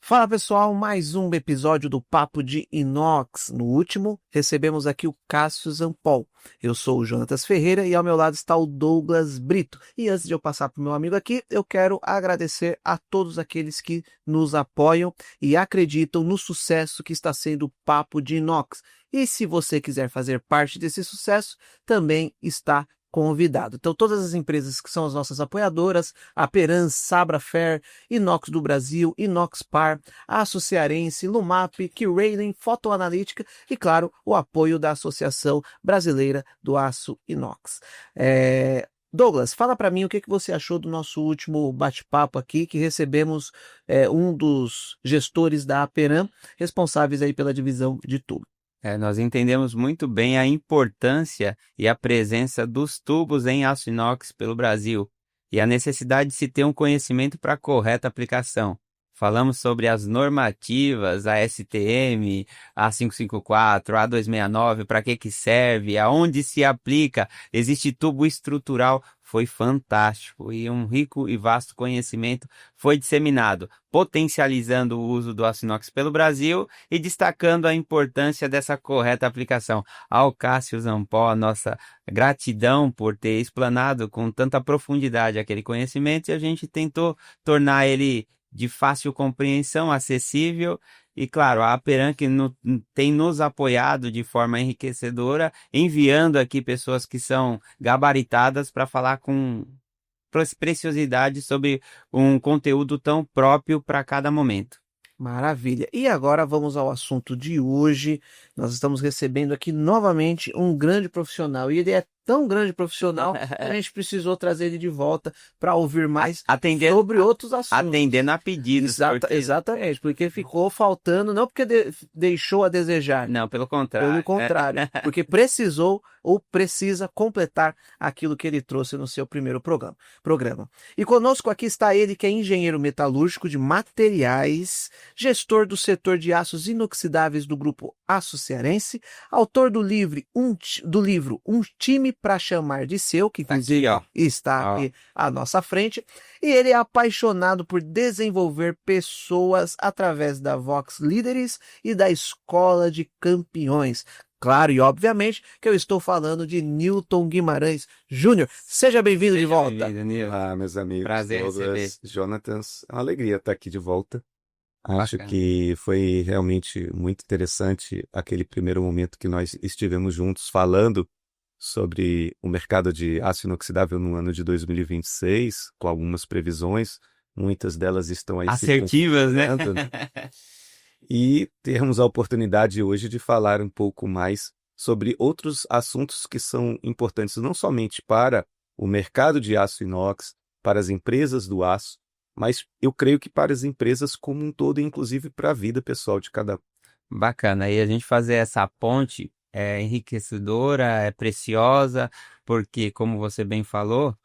Fala pessoal, mais um episódio do Papo de Inox. No último, recebemos aqui o Cássio Zampol. Eu sou o Jonatas Ferreira e ao meu lado está o Douglas Brito. E antes de eu passar para o meu amigo aqui, eu quero agradecer a todos aqueles que nos apoiam e acreditam no sucesso que está sendo o Papo de Inox. E se você quiser fazer parte desse sucesso, também está convidado. Então, todas as empresas que são as nossas apoiadoras, a Peran, Sabrafer, Inox do Brasil, Inoxpar, Aço Cearense, Lumap, Kiralen, Fotoanalítica e, claro, o apoio da Associação Brasileira do Aço Inox. Douglas, fala para mim o que você achou do nosso último bate-papo aqui, que recebemos um dos gestores da Aperam, responsáveis aí pela divisão de tubo. Nós entendemos muito bem a importância e a presença dos tubos em aço inox pelo Brasil e a necessidade de se ter um conhecimento para a correta aplicação. Falamos sobre as normativas, a STM, a 554, a 269, para que serve, aonde se aplica, existe tubo estrutural, foi fantástico e um rico e vasto conhecimento foi disseminado, potencializando o uso do aço inox pelo Brasil e destacando a importância dessa correta aplicação. Ao Cássio Zampol, a nossa gratidão por ter explanado com tanta profundidade aquele conhecimento e a gente tentou tornar ele de fácil compreensão, acessível, e claro, a Aperam que tem nos apoiado de forma enriquecedora, enviando aqui pessoas que são gabaritadas para falar com preciosidade sobre um conteúdo tão próprio para cada momento. Maravilha. E agora vamos ao assunto de hoje. Nós estamos recebendo aqui novamente um grande profissional. E ele é tão grande profissional que a gente precisou trazer ele de volta para ouvir mais sobre outros assuntos. Atendendo a pedidos. Exatamente, porque ficou faltando, não porque deixou a desejar. Não, pelo contrário. Pelo contrário, porque precisou ou precisa completar aquilo que ele trouxe no seu primeiro programa. E conosco aqui está ele, que é engenheiro metalúrgico de materiais, gestor do setor de aços inoxidáveis do grupo Aço Cearense, autor do livro Um Time para Chamar de Seu, que inclusive está aqui à nossa frente, e ele é apaixonado por desenvolver pessoas através da Vox Líderes e da Escola de Campeões. Claro e obviamente que eu estou falando de Newton Guimarães Júnior. Seja bem-vindo de volta. Olá, meus amigos. Prazer receber. Jonatas, é uma alegria estar aqui de volta. Acho que foi realmente muito interessante aquele primeiro momento que nós estivemos juntos falando sobre o mercado de aço inoxidável no ano de 2026, com algumas previsões, muitas delas estão aí assertivas, né? E termos a oportunidade hoje de falar um pouco mais sobre outros assuntos que são importantes não somente para o mercado de aço inox, para as empresas do aço, mas eu creio que para as empresas como um todo, inclusive para a vida pessoal de cada um. Bacana, e a gente fazer essa ponte é enriquecedora, é preciosa, porque, como você bem falou,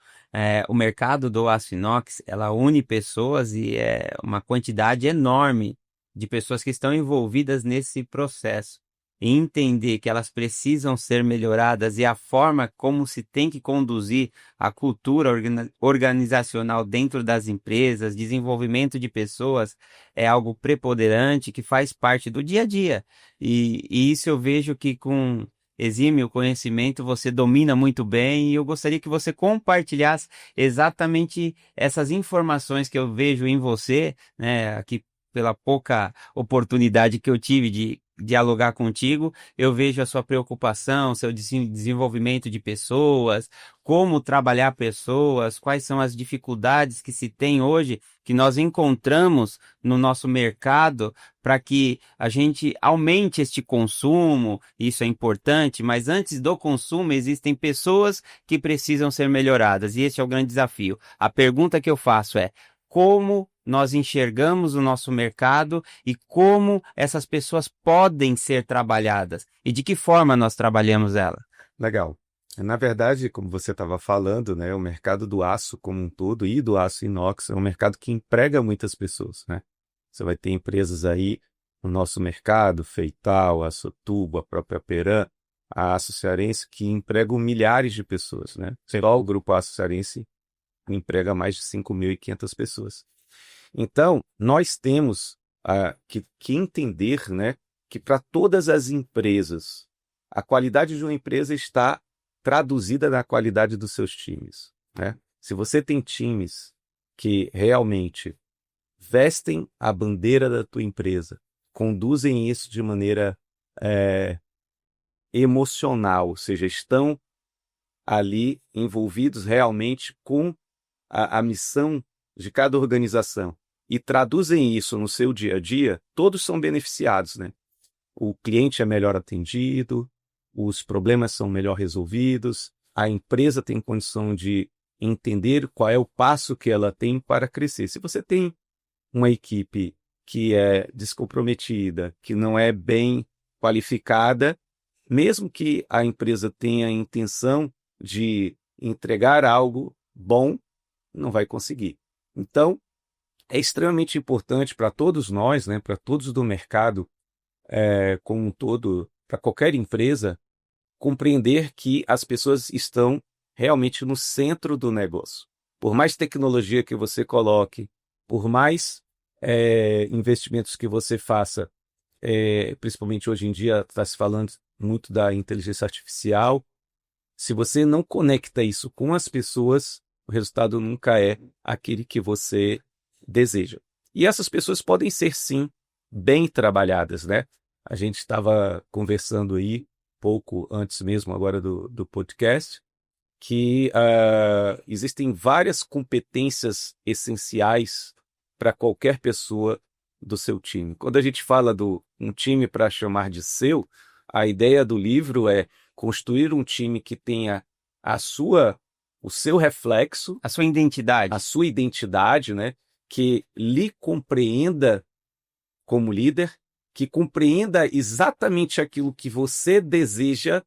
o mercado do aço inox, ela une pessoas e é uma quantidade enorme de pessoas que estão envolvidas nesse processo. E entender que elas precisam ser melhoradas e a forma como se tem que conduzir a cultura organizacional dentro das empresas, desenvolvimento de pessoas, é algo preponderante que faz parte do dia a dia. E isso eu vejo que com exímio conhecimento você domina muito bem e eu gostaria que você compartilhasse exatamente essas informações que eu vejo em você, né, aqui pela pouca oportunidade que eu tive de dialogar contigo, eu vejo a sua preocupação, seu desenvolvimento de pessoas, como trabalhar pessoas, quais são as dificuldades que se tem hoje, que nós encontramos no nosso mercado para que a gente aumente este consumo, isso é importante, mas antes do consumo existem pessoas que precisam ser melhoradas e esse é o grande desafio. A pergunta que eu faço é, como nós enxergamos o nosso mercado e como essas pessoas podem ser trabalhadas e de que forma nós trabalhamos ela. Legal. Na verdade, como você estava falando, né, o mercado do aço como um todo e do aço inox é um mercado que emprega muitas pessoas, né? Você vai ter empresas aí no nosso mercado, Feital, Açotubo, a própria Peram, a Aço Cearense, que empregam milhares de pessoas, né? Só o grupo Aço Cearense emprega mais de 5.500 pessoas. Então, nós temos que entender, né, que para todas as empresas, a qualidade de uma empresa está traduzida na qualidade dos seus times, né? Se você tem times que realmente vestem a bandeira da tua empresa, conduzem isso de maneira emocional, ou seja, estão ali envolvidos realmente com a missão de cada organização e traduzem isso no seu dia a dia, todos são beneficiados, né? O cliente é melhor atendido, os problemas são melhor resolvidos, a empresa tem condição de entender qual é o passo que ela tem para crescer. Se você tem uma equipe que é descomprometida, que não é bem qualificada, mesmo que a empresa tenha a intenção de entregar algo bom, não vai conseguir. Então, é extremamente importante para todos nós, né, para todos do mercado como um todo, para qualquer empresa, compreender que as pessoas estão realmente no centro do negócio. Por mais tecnologia que você coloque, por mais investimentos que você faça, principalmente hoje em dia está se falando muito da inteligência artificial, se você não conecta isso com as pessoas, o resultado nunca é aquele que você deseja. E essas pessoas podem ser, sim, bem trabalhadas, né? A gente estava conversando aí, pouco antes mesmo agora do podcast, que existem várias competências essenciais para qualquer pessoa do seu time. Quando a gente fala um time para chamar de seu, a ideia do livro é construir um time que tenha o seu reflexo, A sua identidade. a sua identidade, né? Que lhe compreenda como líder, que compreenda exatamente aquilo que você deseja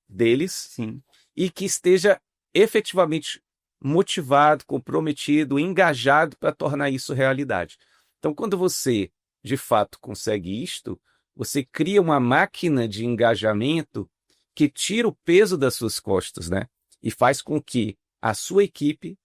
deles, Sim. e que esteja efetivamente motivado, comprometido, engajado para tornar isso realidade. Então, quando você, de fato, consegue isto, você cria uma máquina de engajamento que tira o peso das suas costas, né? E faz com que a sua equipe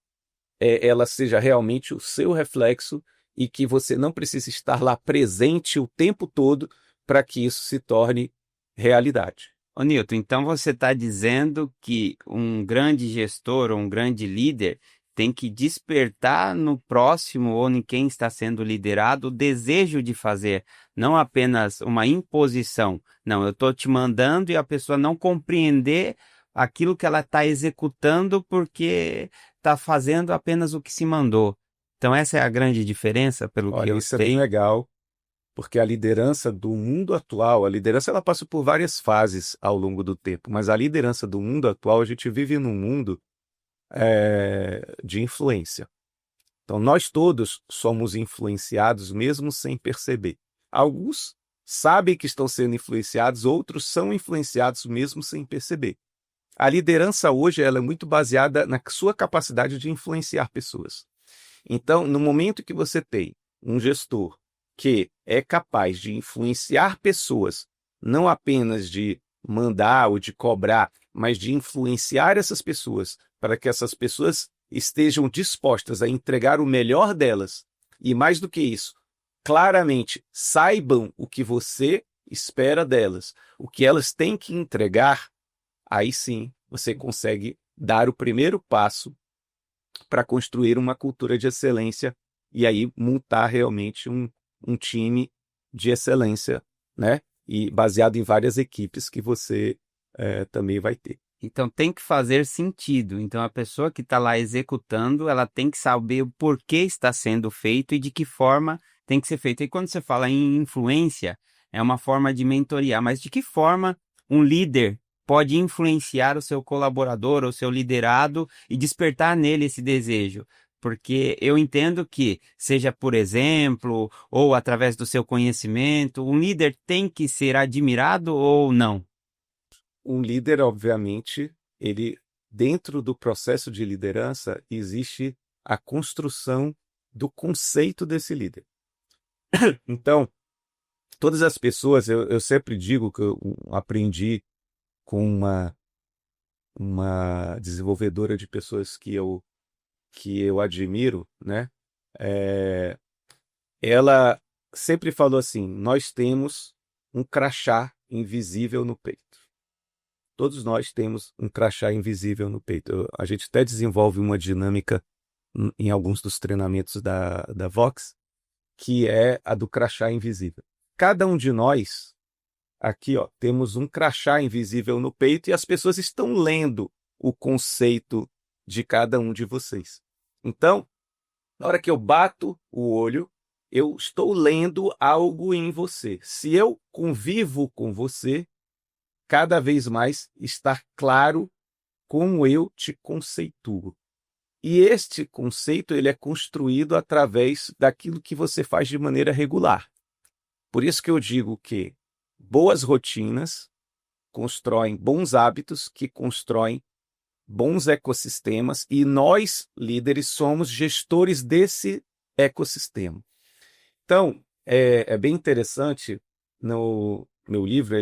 ela seja realmente o seu reflexo e que você não precise estar lá presente o tempo todo para que isso se torne realidade. Ô Nilton, então você está dizendo que um grande gestor ou um grande líder tem que despertar no próximo ou em quem está sendo liderado o desejo de fazer, não apenas uma imposição. Não, eu estou te mandando e a pessoa não compreender aquilo que ela está executando porque está fazendo apenas o que se mandou. Então essa é a grande diferença, pelo que Olha, eu isso é bem sei. legal, porque a liderança do mundo atual, a liderança ela passa por várias fases ao longo do tempo, mas a liderança do mundo atual, a gente vive num mundo de influência. Então, nós todos somos influenciados mesmo sem perceber. Alguns sabem que estão sendo influenciados, outros são influenciados mesmo sem perceber. A liderança hoje ela é muito baseada na sua capacidade de influenciar pessoas. Então, no momento que você tem um gestor que é capaz de influenciar pessoas, não apenas de mandar ou de cobrar, mas de influenciar essas pessoas para que essas pessoas estejam dispostas a entregar o melhor delas e, mais do que isso, claramente saibam o que você espera delas, o que elas têm que entregar, aí sim você consegue dar o primeiro passo para construir uma cultura de excelência e aí montar realmente um time de excelência, né? E baseado em várias equipes que você também vai ter. Então tem que fazer sentido. Então a pessoa que está lá executando, ela tem que saber o porquê está sendo feito e de que forma tem que ser feito. E quando você fala em influência, é uma forma de mentorear, mas de que forma um líder pode influenciar o seu colaborador ou seu liderado e despertar nele esse desejo? Porque eu entendo que, seja por exemplo, ou através do seu conhecimento, um líder tem que ser admirado ou não? Um líder, obviamente, ele dentro do processo de liderança existe a construção do conceito desse líder. Então, todas as pessoas, eu sempre digo que eu aprendi com uma desenvolvedora de pessoas que eu admiro, né? Ela sempre falou assim: nós temos um crachá invisível no peito. Todos nós temos um crachá invisível no peito. A gente até desenvolve uma dinâmica em alguns dos treinamentos da Vox, que é a do crachá invisível. Cada um de nós, aqui, ó, temos um crachá invisível no peito e as pessoas estão lendo o conceito de cada um de vocês. Então, na hora que eu bato o olho, eu estou lendo algo em você. Se eu convivo com você, cada vez mais está claro como eu te conceituo. E este conceito ele é construído através daquilo que você faz de maneira regular. Por isso que eu digo que boas rotinas constroem bons hábitos, que constroem bons ecossistemas, e nós, líderes, somos gestores desse ecossistema. Então, é bem interessante, no meu livro,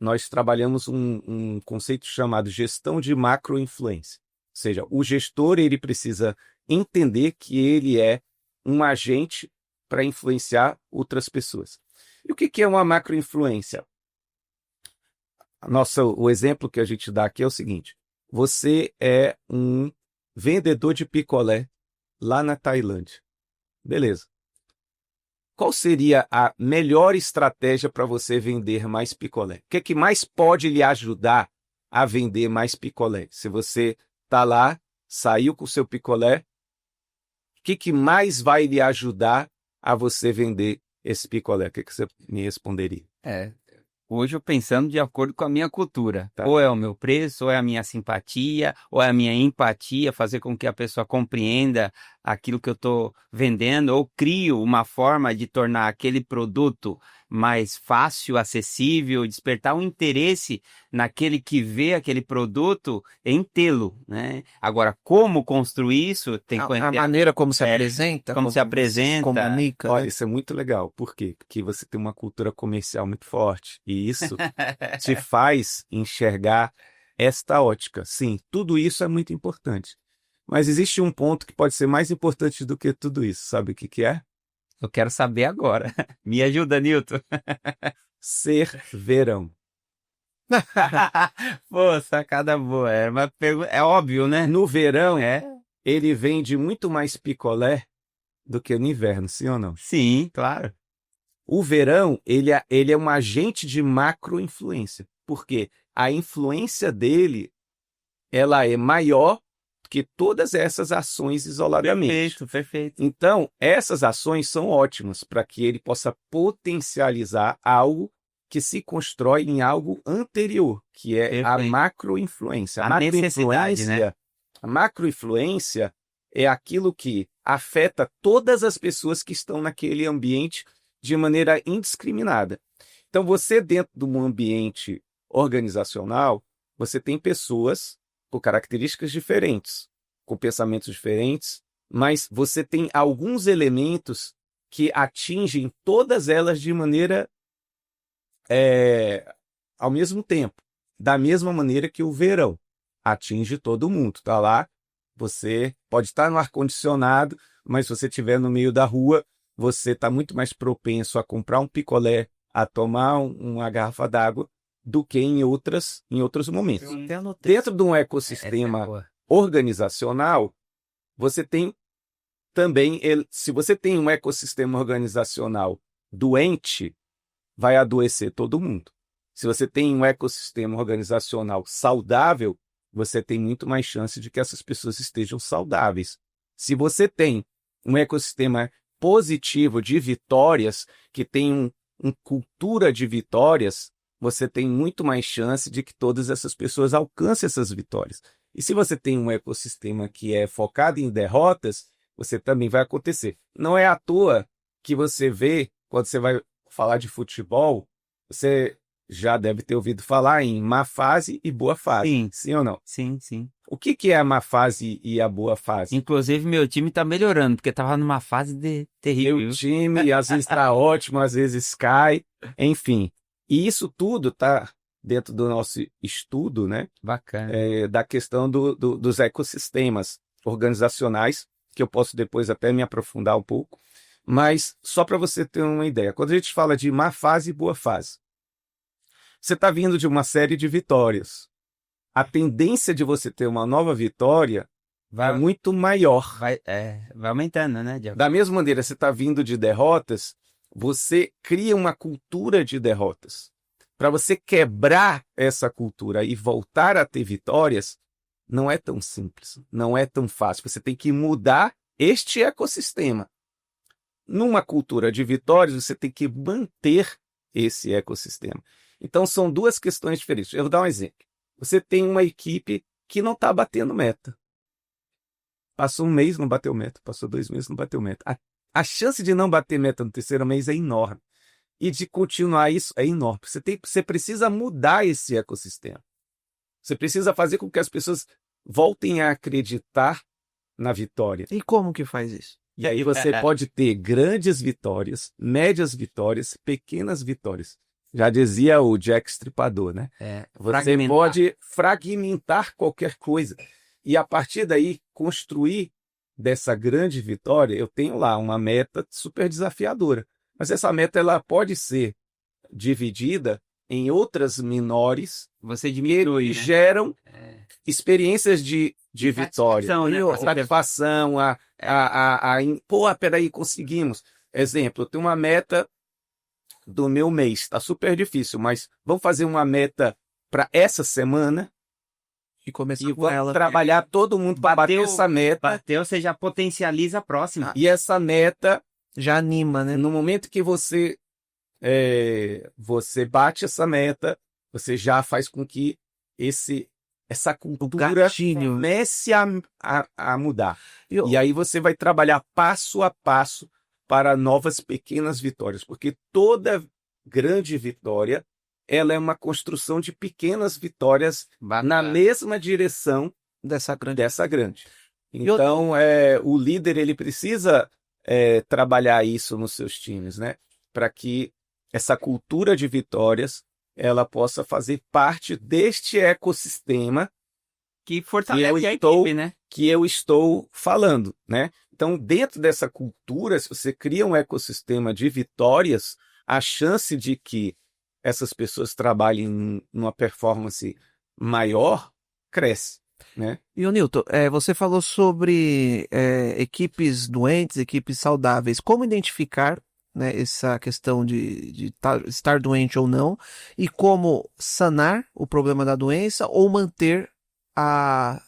nós trabalhamos um conceito chamado gestão de macroinfluência. Ou seja, o gestor ele precisa entender que ele é um agente para influenciar outras pessoas. E o que é uma macroinfluência? O exemplo que a gente dá aqui é o seguinte: você é um vendedor de picolé lá na Tailândia. Beleza. Qual seria a melhor estratégia para você vender mais picolé? O que é que mais pode lhe ajudar a vender mais picolé? Se você está lá, saiu com o seu picolé, o que mais vai lhe ajudar a você vender esse picolé? O que você me responderia? Hoje eu pensando de acordo com a minha cultura. Tá. Ou é o meu preço, ou é a minha simpatia, ou é a minha empatia, fazer com que a pessoa compreenda aquilo que eu estou vendendo, ou crio uma forma de tornar aquele produto mais fácil, acessível, despertar um interesse naquele que vê aquele produto em tê-lo, né? Agora, como construir isso, tem que A conhecer maneira como se apresenta, como se apresenta. comunica. Olha, né? isso é muito legal. Por quê? Porque você tem uma cultura comercial muito forte. E isso te faz enxergar esta ótica. Sim, tudo isso é muito importante. Mas existe um ponto que pode ser mais importante do que tudo isso. Sabe o que é? Eu quero saber agora. Me ajuda, Nilton. Ser verão. Pô, sacada boa. É óbvio, né? No verão, É. ele vende muito mais picolé do que no inverno, sim ou não? Sim, claro. O verão, ele é um agente de macroinfluência, porque a influência dele, ela é maior que todas essas ações isoladamente. Perfeito. Então, essas ações são ótimas para que ele possa potencializar algo que se constrói em algo anterior, que é a Perfeito. macroinfluência. A necessidade, né? A macroinfluência é aquilo que afeta todas as pessoas que estão naquele ambiente de maneira indiscriminada. Então, você dentro de um ambiente organizacional, você tem pessoas com características diferentes, com pensamentos diferentes, mas você tem alguns elementos que atingem todas elas de maneira ao mesmo tempo, da mesma maneira que o verão atinge todo mundo. Tá lá, você pode estar no ar-condicionado, mas se você estiver no meio da rua, você está muito mais propenso a comprar um picolé, a tomar uma garrafa d'água, do que em outros momentos. Sim. Dentro de um Essa é ecossistema boa. organizacional, você tem também, se você tem um ecossistema organizacional doente, vai adoecer todo mundo. Se você tem um ecossistema organizacional saudável, você tem muito mais chance de que essas pessoas estejam saudáveis. Se você tem um ecossistema positivo de vitórias, que tem uma cultura de vitórias, você tem muito mais chance de que todas essas pessoas alcancem essas vitórias. E se você tem um ecossistema que é focado em derrotas, você também vai acontecer. Não é à toa que você vê, quando você vai falar de futebol, você já deve ter ouvido falar em má fase e boa fase. Sim ou não? Sim. O que é a má fase e a boa fase? Inclusive, meu time tá melhorando, porque tava numa fase terrível. Meu time, às vezes está ótimo, às vezes cai, enfim. E isso tudo está dentro do nosso estudo, né? Bacana. Da questão dos ecossistemas organizacionais, que eu posso depois até me aprofundar um pouco. Mas só para você ter uma ideia, quando a gente fala de má fase e boa fase, você está vindo de uma série de vitórias. A tendência de você ter uma nova vitória é Vai, muito maior. vai aumentando, né, Jeff? Da mesma maneira, você está vindo de derrotas, você cria uma cultura de derrotas. Para você quebrar essa cultura e voltar a ter vitórias, não é tão simples, não é tão fácil. Você tem que mudar este ecossistema. Numa cultura de vitórias, você tem que manter esse ecossistema. Então, são duas questões diferentes. Eu vou dar um exemplo. Você tem uma equipe que não está batendo meta. Passou um mês, não bateu meta. Passou 2 meses, não bateu meta. A chance de não bater meta no terceiro mês é enorme. E de continuar isso é enorme. Você precisa mudar esse ecossistema. Você precisa fazer com que as pessoas voltem a acreditar na vitória. E como que faz isso? E aí você pode ter grandes vitórias, médias vitórias, pequenas vitórias. Já dizia o Jack Stripador, né? Você pode fragmentar qualquer coisa. E a partir daí, construir dessa grande vitória, eu tenho lá uma meta super desafiadora. Mas essa meta ela pode ser dividida em outras menores Você que diminui, né? geram experiências de vitória. Satisfação, né? A satisfação, pô, peraí, conseguimos. Exemplo, eu tenho uma meta do meu mês, está super difícil, mas vamos fazer uma meta para essa semana E começar e com vamos ela. trabalhar todo mundo para bater essa meta. Bateu, você já potencializa a próxima. E essa meta, Já anima, né? no momento que você bate essa meta, você já faz com que essa cultura gatilho. comece a mudar. Eu- E aí você vai trabalhar passo a passo para novas pequenas vitórias, porque toda grande vitória ela é uma construção de pequenas vitórias na mesma direção dessa grande. dessa grande. eu- Então, o líder ele precisa trabalhar isso nos seus times, né? Para que essa cultura de vitórias ela possa fazer parte deste ecossistema Que fortalece a estou- equipe, né? que eu estou falando, né? Então, dentro dessa cultura, se você cria um ecossistema de vitórias, a chance de que essas pessoas trabalhem numa performance maior cresce, né? E o Newton, você falou sobre equipes doentes, equipes saudáveis. Como identificar, né, essa questão de estar doente ou não, e como sanar o problema da doença ou manter a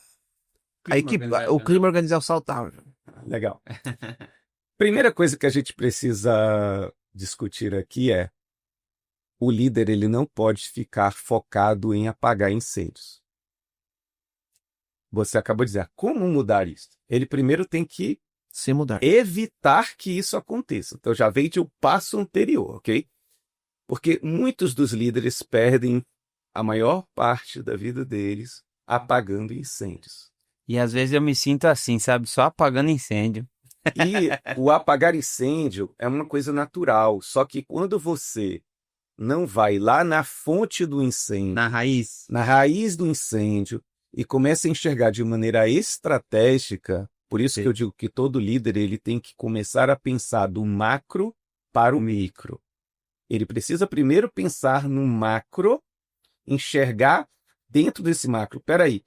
equipe, o clima organizacional saudável? Legal. Primeira coisa que a gente precisa discutir aqui é o líder ele não pode ficar focado em apagar incêndios. Você acabou de dizer, como mudar isso? Ele primeiro tem que Se mudar. evitar que isso aconteça. Então já veio de um passo anterior, ok? Porque muitos dos líderes perdem a maior parte da vida deles apagando incêndios. E às vezes eu me sinto assim, sabe? Só apagando incêndio. E o apagar incêndio é uma coisa natural, só que quando você não vai lá na fonte do incêndio, Na raiz. na raiz do incêndio, e começa a enxergar de maneira estratégica, por isso que eu digo que todo líder ele tem que começar a pensar do macro para o micro. Ele precisa primeiro pensar no macro, enxergar dentro desse macro. Peraí,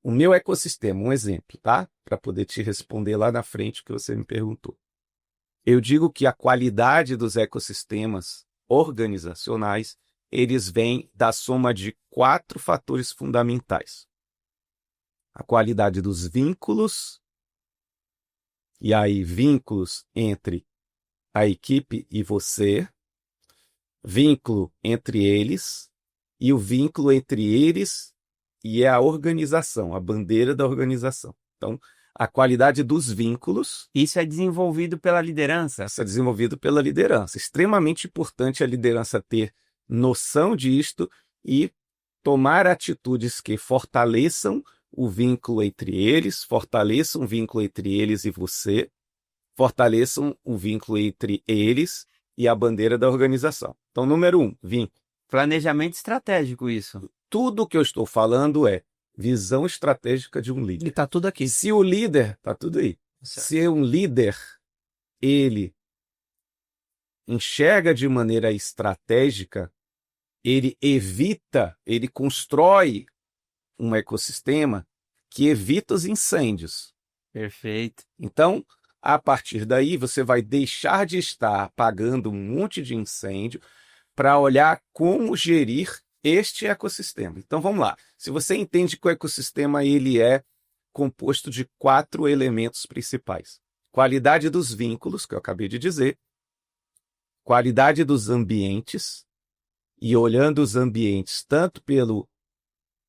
o meu ecossistema, um exemplo, tá? Para poder te responder lá na frente o que você me perguntou. Eu digo que a qualidade dos ecossistemas organizacionais, eles vêm da soma de 4 fatores fundamentais. A qualidade dos vínculos, e aí vínculos entre a equipe e você, vínculo entre eles, e o vínculo entre eles e a organização, a bandeira da organização. Então, a qualidade dos vínculos. Isso é desenvolvido pela liderança. Isso é desenvolvido pela liderança. Extremamente importante a liderança ter noção disto e tomar atitudes que fortaleçam o vínculo entre eles, fortaleçam o vínculo entre eles e você, fortaleçam o vínculo entre eles e a bandeira da organização. Então, número 1, vínculo. Planejamento estratégico, isso. Tudo que eu estou falando é visão estratégica de um líder. E tá tudo aqui. Se o líder, tá tudo aí. Certo. Se um líder ele enxerga de maneira estratégica, ele evita, ele constrói um ecossistema que evita os incêndios. Perfeito. Então, a partir daí, você vai deixar de estar apagando um monte de incêndio para olhar como gerir este ecossistema. Então, vamos lá. Se você entende que o ecossistema ele é composto de 4 elementos principais: qualidade dos vínculos, que eu acabei de dizer, qualidade dos ambientes, e olhando os ambientes tanto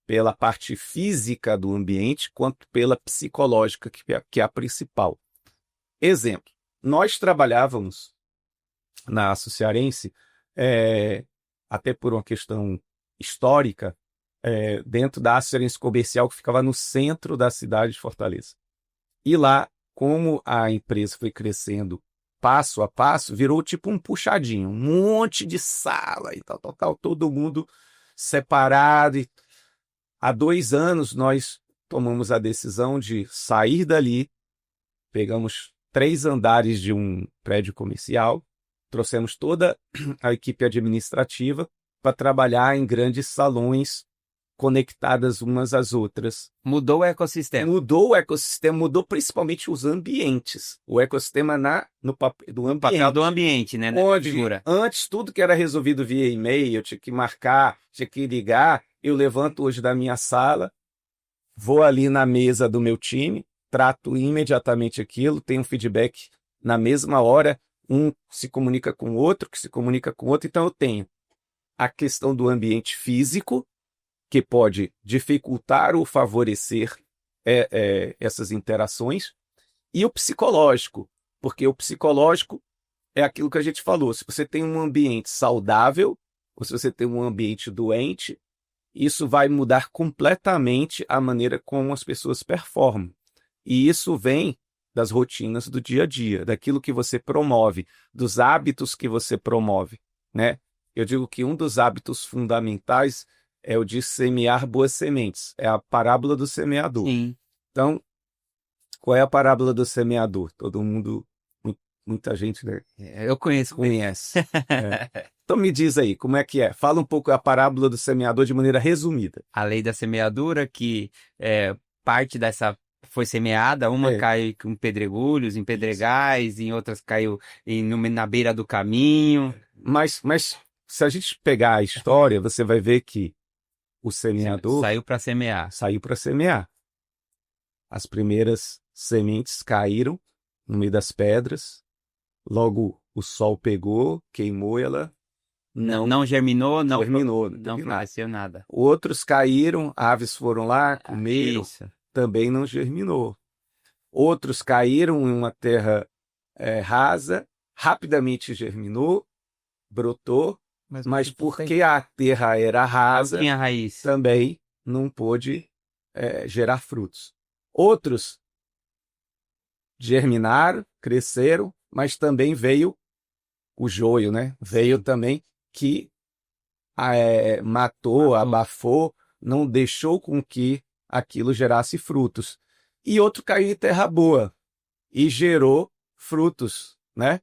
pela parte física do ambiente quanto pela psicológica, que é a principal. Exemplo, nós trabalhávamos na Aço Cearense, até por uma questão histórica, dentro da Aço Cearense Comercial, que ficava no centro da cidade de Fortaleza. E lá, como a empresa foi crescendo passo a passo, virou tipo um puxadinho, um monte de sala e tal, todo mundo separado. Há 2 anos, nós tomamos a decisão de sair dali, pegamos 3 andares de um prédio comercial, trouxemos toda a equipe administrativa para trabalhar em grandes salões conectadas umas às outras. Mudou o ecossistema. Mudou o ecossistema, mudou principalmente os ambientes. O ecossistema do O ambiente. papel do ambiente, né? Onde Figura. antes tudo que era resolvido via e-mail, eu tinha que marcar, tinha que ligar. Eu levanto hoje da minha sala, vou ali na mesa do meu time, trato imediatamente aquilo, tenho um feedback na mesma hora, um se comunica com o outro, que se comunica com o outro. Então eu tenho a questão do ambiente físico, que pode dificultar ou favorecer essas interações, e o psicológico, porque o psicológico é aquilo que a gente falou. Se você tem um ambiente saudável, ou se você tem um ambiente doente, isso vai mudar completamente a maneira como as pessoas performam. E isso vem das rotinas do dia a dia, daquilo que você promove, dos hábitos que você promove, né? Eu digo que um dos hábitos fundamentais é o de semear boas sementes. É a parábola do semeador. Sim. Então, qual é a parábola do semeador? Todo mundo, muita gente, né, Eu conheço. conhece. Então me diz aí, como é que é? Fala um pouco a parábola do semeador de maneira resumida. A lei da semeadura, que parte dessa foi semeada, uma caiu com pedregulhos, em pedregais, em outras caiu na beira do caminho. Mas se a gente pegar a história, você vai ver que o semeador Saiu para semear. saiu para semear. As primeiras sementes caíram no meio das pedras, logo o sol pegou, queimou, ela Não germinou, não germinou, não floresceu nada. Outros caíram, aves foram lá, comeram, Isso. também não germinou. Outros caíram em uma terra rasa, rapidamente germinou, brotou, mas porque a terra era rasa, Não tinha raiz. também não pôde gerar frutos. Outros germinaram, cresceram, mas também veio o joio, né? Veio também que matou, abafou, não deixou com que aquilo gerasse frutos. E outro caiu em terra boa e gerou frutos, né?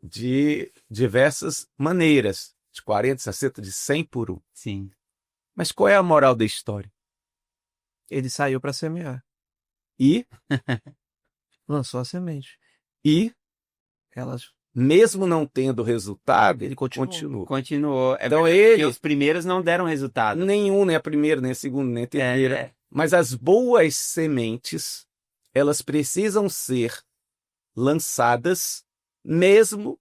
De diversas maneiras, de 40, 60, de 100 por 1. Sim. Mas qual é a moral da história? Ele saiu para semear. E Lançou a semente. Elas mesmo não tendo resultado, Ele continuou. Continuou. Então Porque os primeiros não deram resultado. nenhum, nem a primeira, nem a segunda, nem a terceira. Mas as boas sementes, elas precisam ser lançadas, mesmo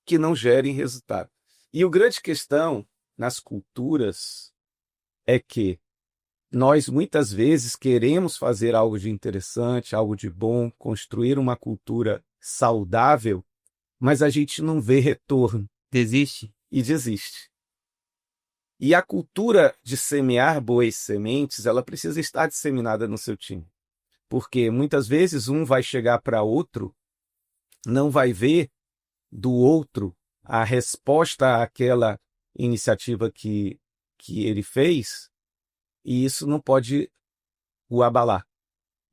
que não gerem resultado. E a grande questão nas culturas é que nós muitas vezes queremos fazer algo de interessante, algo de bom, construir uma cultura saudável, mas a gente não vê retorno. Desiste? E desiste. E a cultura de semear boas sementes, ela precisa estar disseminada no seu time. Porque muitas vezes um vai chegar para outro, não vai ver do outro a resposta àquela iniciativa que ele fez, e isso não pode o abalar.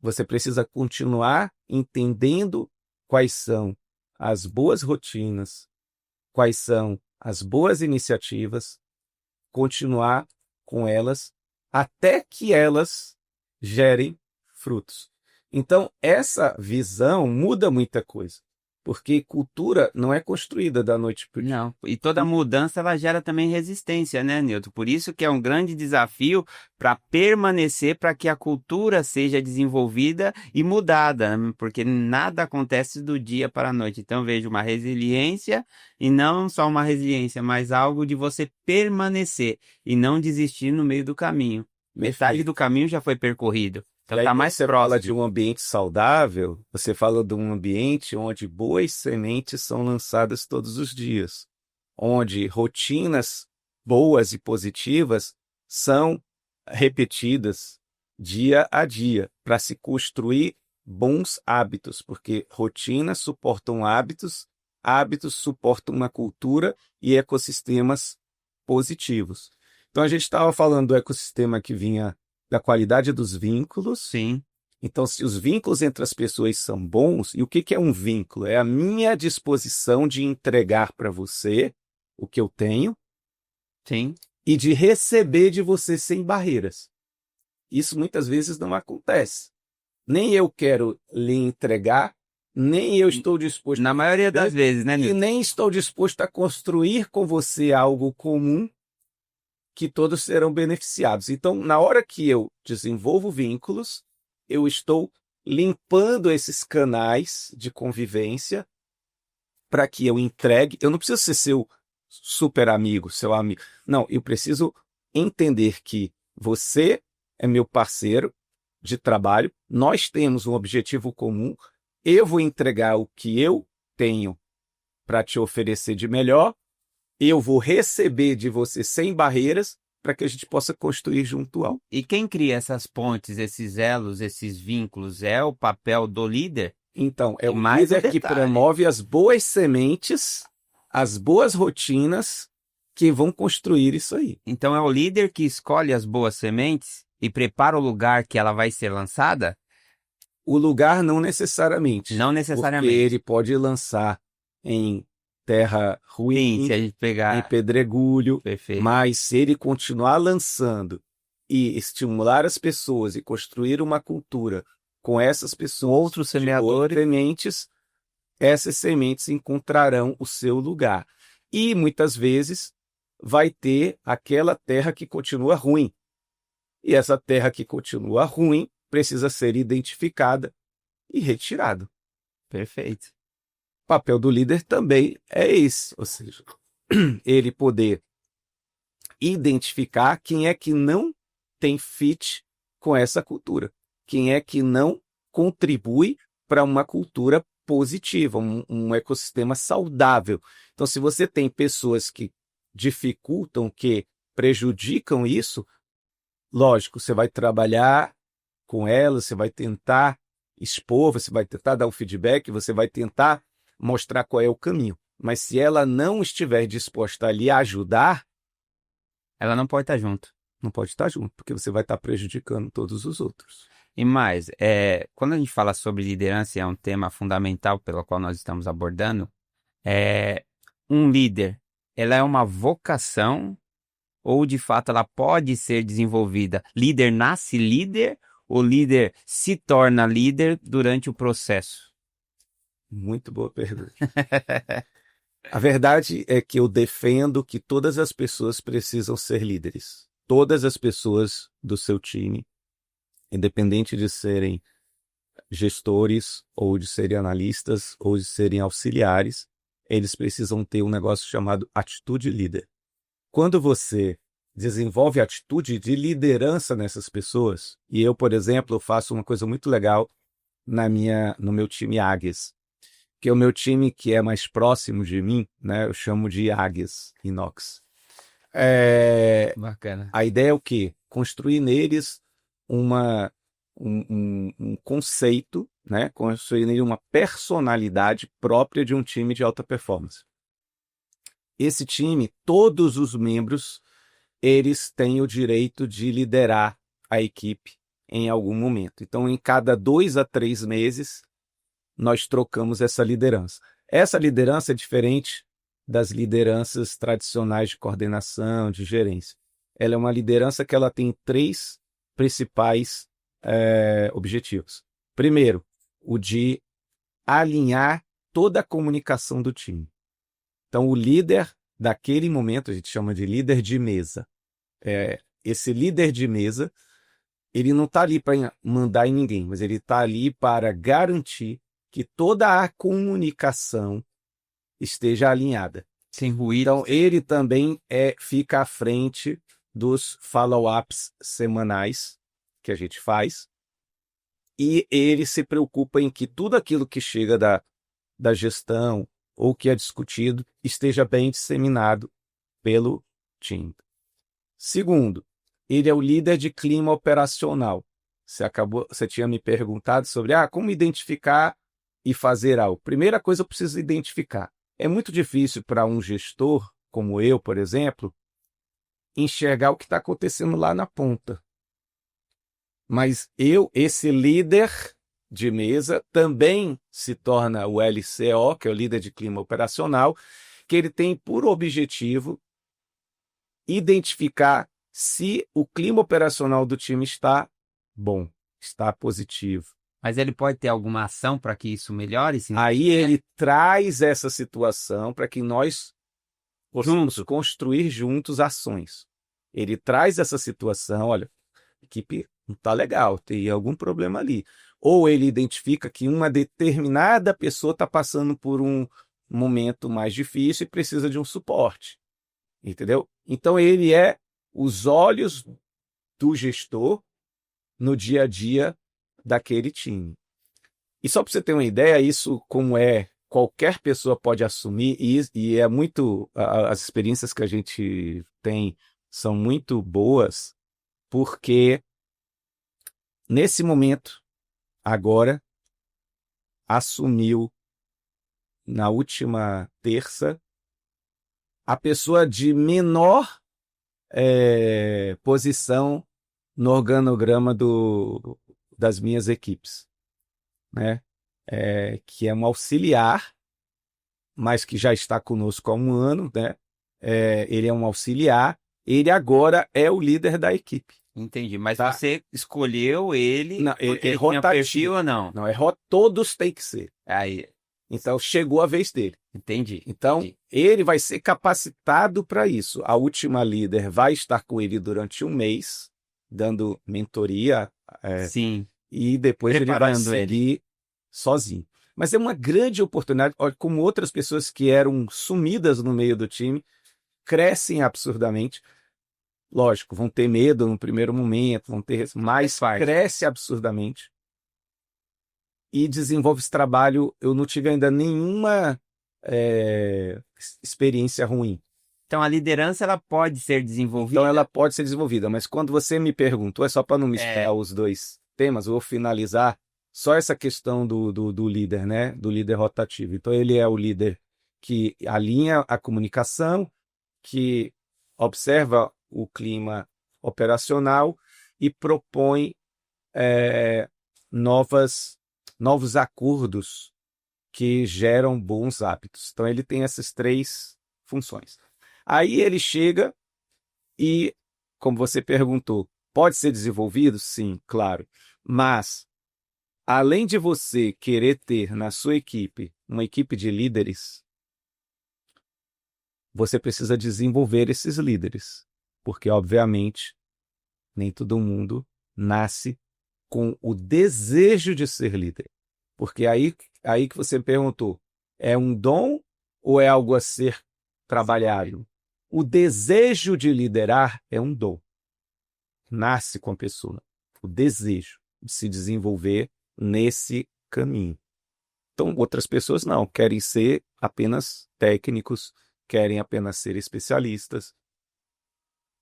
Você precisa continuar entendendo quais são as boas rotinas, quais são as boas iniciativas, continuar com elas até que elas gerem frutos. Então, essa visão muda muita coisa, porque cultura não é construída da noite para o dia. Não, e toda mudança ela gera também resistência, né, Nilton? Por isso que é um grande desafio para permanecer, para que a cultura seja desenvolvida e mudada, né? Porque nada acontece do dia para a noite. Então, eu vejo uma resiliência, e não só uma resiliência, mas algo de você permanecer e não desistir no meio do caminho. Metade do caminho já foi percorrido. Então, E aí, tá quando mais você fala próximo. de um ambiente saudável, você fala de um ambiente onde boas sementes são lançadas todos os dias, onde rotinas boas e positivas são repetidas dia a dia para se construir bons hábitos, porque rotinas suportam hábitos, hábitos suportam uma cultura e ecossistemas positivos. Então a gente estava falando do ecossistema que vinha da qualidade dos vínculos. Sim, Então, se os vínculos entre as pessoas são bons, e o que é um vínculo? É a minha disposição de entregar para você o que eu tenho sim. e de receber de você sem barreiras. Isso muitas vezes não acontece. Nem eu quero lhe entregar, nem eu estou disposto Na maioria das vezes, né, e Nilton? nem estou disposto a construir com você algo comum que todos serão beneficiados. Então, na hora que eu desenvolvo vínculos, eu estou limpando esses canais de convivência para que eu entregue. Eu não preciso ser seu super amigo, seu amigo. Não, eu preciso entender que você é meu parceiro de trabalho, nós temos um objetivo comum, eu vou entregar o que eu tenho para te oferecer de melhor, eu vou receber de você sem barreiras para que a gente possa construir junto ao. E quem cria essas pontes, esses elos, esses vínculos, é o papel do líder? Então, é E o mais um líder que detalhe. promove as boas sementes, as boas rotinas que vão construir isso aí. Então é o líder que escolhe as boas sementes e prepara o lugar que ela vai ser lançada? O lugar não necessariamente, Não porque necessariamente. ele pode lançar em terra Sim, ruim, se a gente em pegar... pedregulho, Perfeito. mas se ele continuar lançando e estimular as pessoas e construir uma cultura com essas pessoas, Outros de boas semeadores. sementes, essas sementes encontrarão o seu lugar. E muitas vezes vai ter aquela terra que continua ruim. E essa terra que continua ruim precisa ser identificada e retirada. Perfeito. O papel do líder também é esse, ou seja, ele poder identificar quem é que não tem fit com essa cultura, quem é que não contribui para uma cultura positiva, um ecossistema saudável. Então, se você tem pessoas que dificultam, que prejudicam isso, lógico, você vai trabalhar com elas, você vai tentar expor, você vai tentar dar um feedback, você vai tentar mostrar qual é o caminho. Mas se ela não estiver disposta a lhe ajudar, Ela não pode estar junto. não pode estar junto, porque você vai estar prejudicando todos os outros. E mais, quando a gente fala sobre liderança, é um tema fundamental pelo qual nós estamos abordando, um líder, ela é uma vocação ou de fato ela pode ser desenvolvida? Líder nasce líder ou líder se torna líder durante o processo? Muito boa pergunta. A verdade é que eu defendo que todas as pessoas precisam ser líderes. Todas as pessoas do seu time, independente de serem gestores, ou de serem analistas, ou de serem auxiliares, eles precisam ter um negócio chamado atitude líder. Quando você desenvolve atitude de liderança nessas pessoas, e eu, por exemplo, eu faço uma coisa muito legal no meu time Águias, que é o meu time que é mais próximo de mim, né? Eu chamo de Águias Inox. Bacana. A ideia é o quê? Construir neles um conceito, né? Construir nele uma personalidade própria de um time de alta performance. Esse time, todos os membros, eles têm o direito de liderar a equipe em algum momento. Então, em cada 2 a 3 meses, nós trocamos essa liderança. Essa liderança é diferente das lideranças tradicionais de coordenação, de gerência. Ela é uma liderança que ela tem 3 principais objetivos. Primeiro, o de alinhar toda a comunicação do time. Então, o líder daquele momento, a gente chama de líder de mesa. Esse líder de mesa, ele não está ali para mandar em ninguém, mas ele está ali para garantir que toda a comunicação esteja alinhada. Sem ruído. Então, ele também fica à frente dos follow-ups semanais que a gente faz, e ele se preocupa em que tudo aquilo que chega da gestão ou que é discutido esteja bem disseminado pelo time. Segundo, ele é o líder de clima operacional. Você tinha me perguntado sobre como identificar e fazer algo. Primeira coisa, eu preciso identificar. É muito difícil para um gestor, como eu, por exemplo, enxergar o que está acontecendo lá na ponta. Mas esse líder de mesa, também se torna o LCO, que é o líder de clima operacional, que ele tem por objetivo identificar se o clima operacional do time está bom, está positivo. Mas ele pode ter alguma ação para que isso melhore? Sim? Aí ele traz essa situação para que nós possamos construir juntos ações. Ele traz essa situação, olha, a equipe não está legal, tem algum problema ali. Ou ele identifica que uma determinada pessoa está passando por um momento mais difícil e precisa de um suporte. Entendeu? Então ele é os olhos do gestor no dia a dia daquele time. E só para você ter uma ideia, isso como qualquer pessoa pode assumir, e é muito, as experiências que a gente tem são muito boas, porque nesse momento, agora, assumiu na última terça a pessoa de menor posição no organograma das minhas equipes, né? Que é um auxiliar, mas que já está conosco há um ano, né? Ele é um auxiliar, ele agora é o líder da equipe. Entendi, mas Tá. você escolheu ele Não, porque é ele tinha rotativo. perfil ou não? Não, todos têm que ser. Aí, Então, chegou a vez dele. entendi. Então, ele vai ser capacitado para isso. A última líder vai estar com ele durante um mês, dando mentoria, Sim, e depois ele vai preparando seguir sozinho. Mas é uma grande oportunidade, olha, como outras pessoas que eram sumidas no meio do time, crescem absurdamente. Lógico, vão ter medo no primeiro momento, mas cresce absurdamente. E desenvolve esse trabalho. Eu não tive ainda nenhuma experiência ruim. Então a liderança ela pode ser desenvolvida. Então ela pode ser desenvolvida, mas quando você me perguntou, é só para não misturar os dois temas, eu vou finalizar só essa questão do líder, né? Do líder rotativo. Então ele é o líder que alinha a comunicação, que observa o clima operacional e propõe novos acordos que geram bons hábitos. Então ele tem essas 3 funções. Aí ele chega e, como você perguntou, pode ser desenvolvido? Sim, claro. Mas, além de você querer ter na sua equipe uma equipe de líderes, você precisa desenvolver esses líderes. Porque, obviamente, nem todo mundo nasce com o desejo de ser líder. Porque aí que você perguntou, é um dom ou é algo a ser trabalhado? O desejo de liderar é um dom. Nasce com a pessoa. O desejo de se desenvolver nesse caminho. Então, outras pessoas não, querem ser apenas técnicos, querem apenas ser especialistas.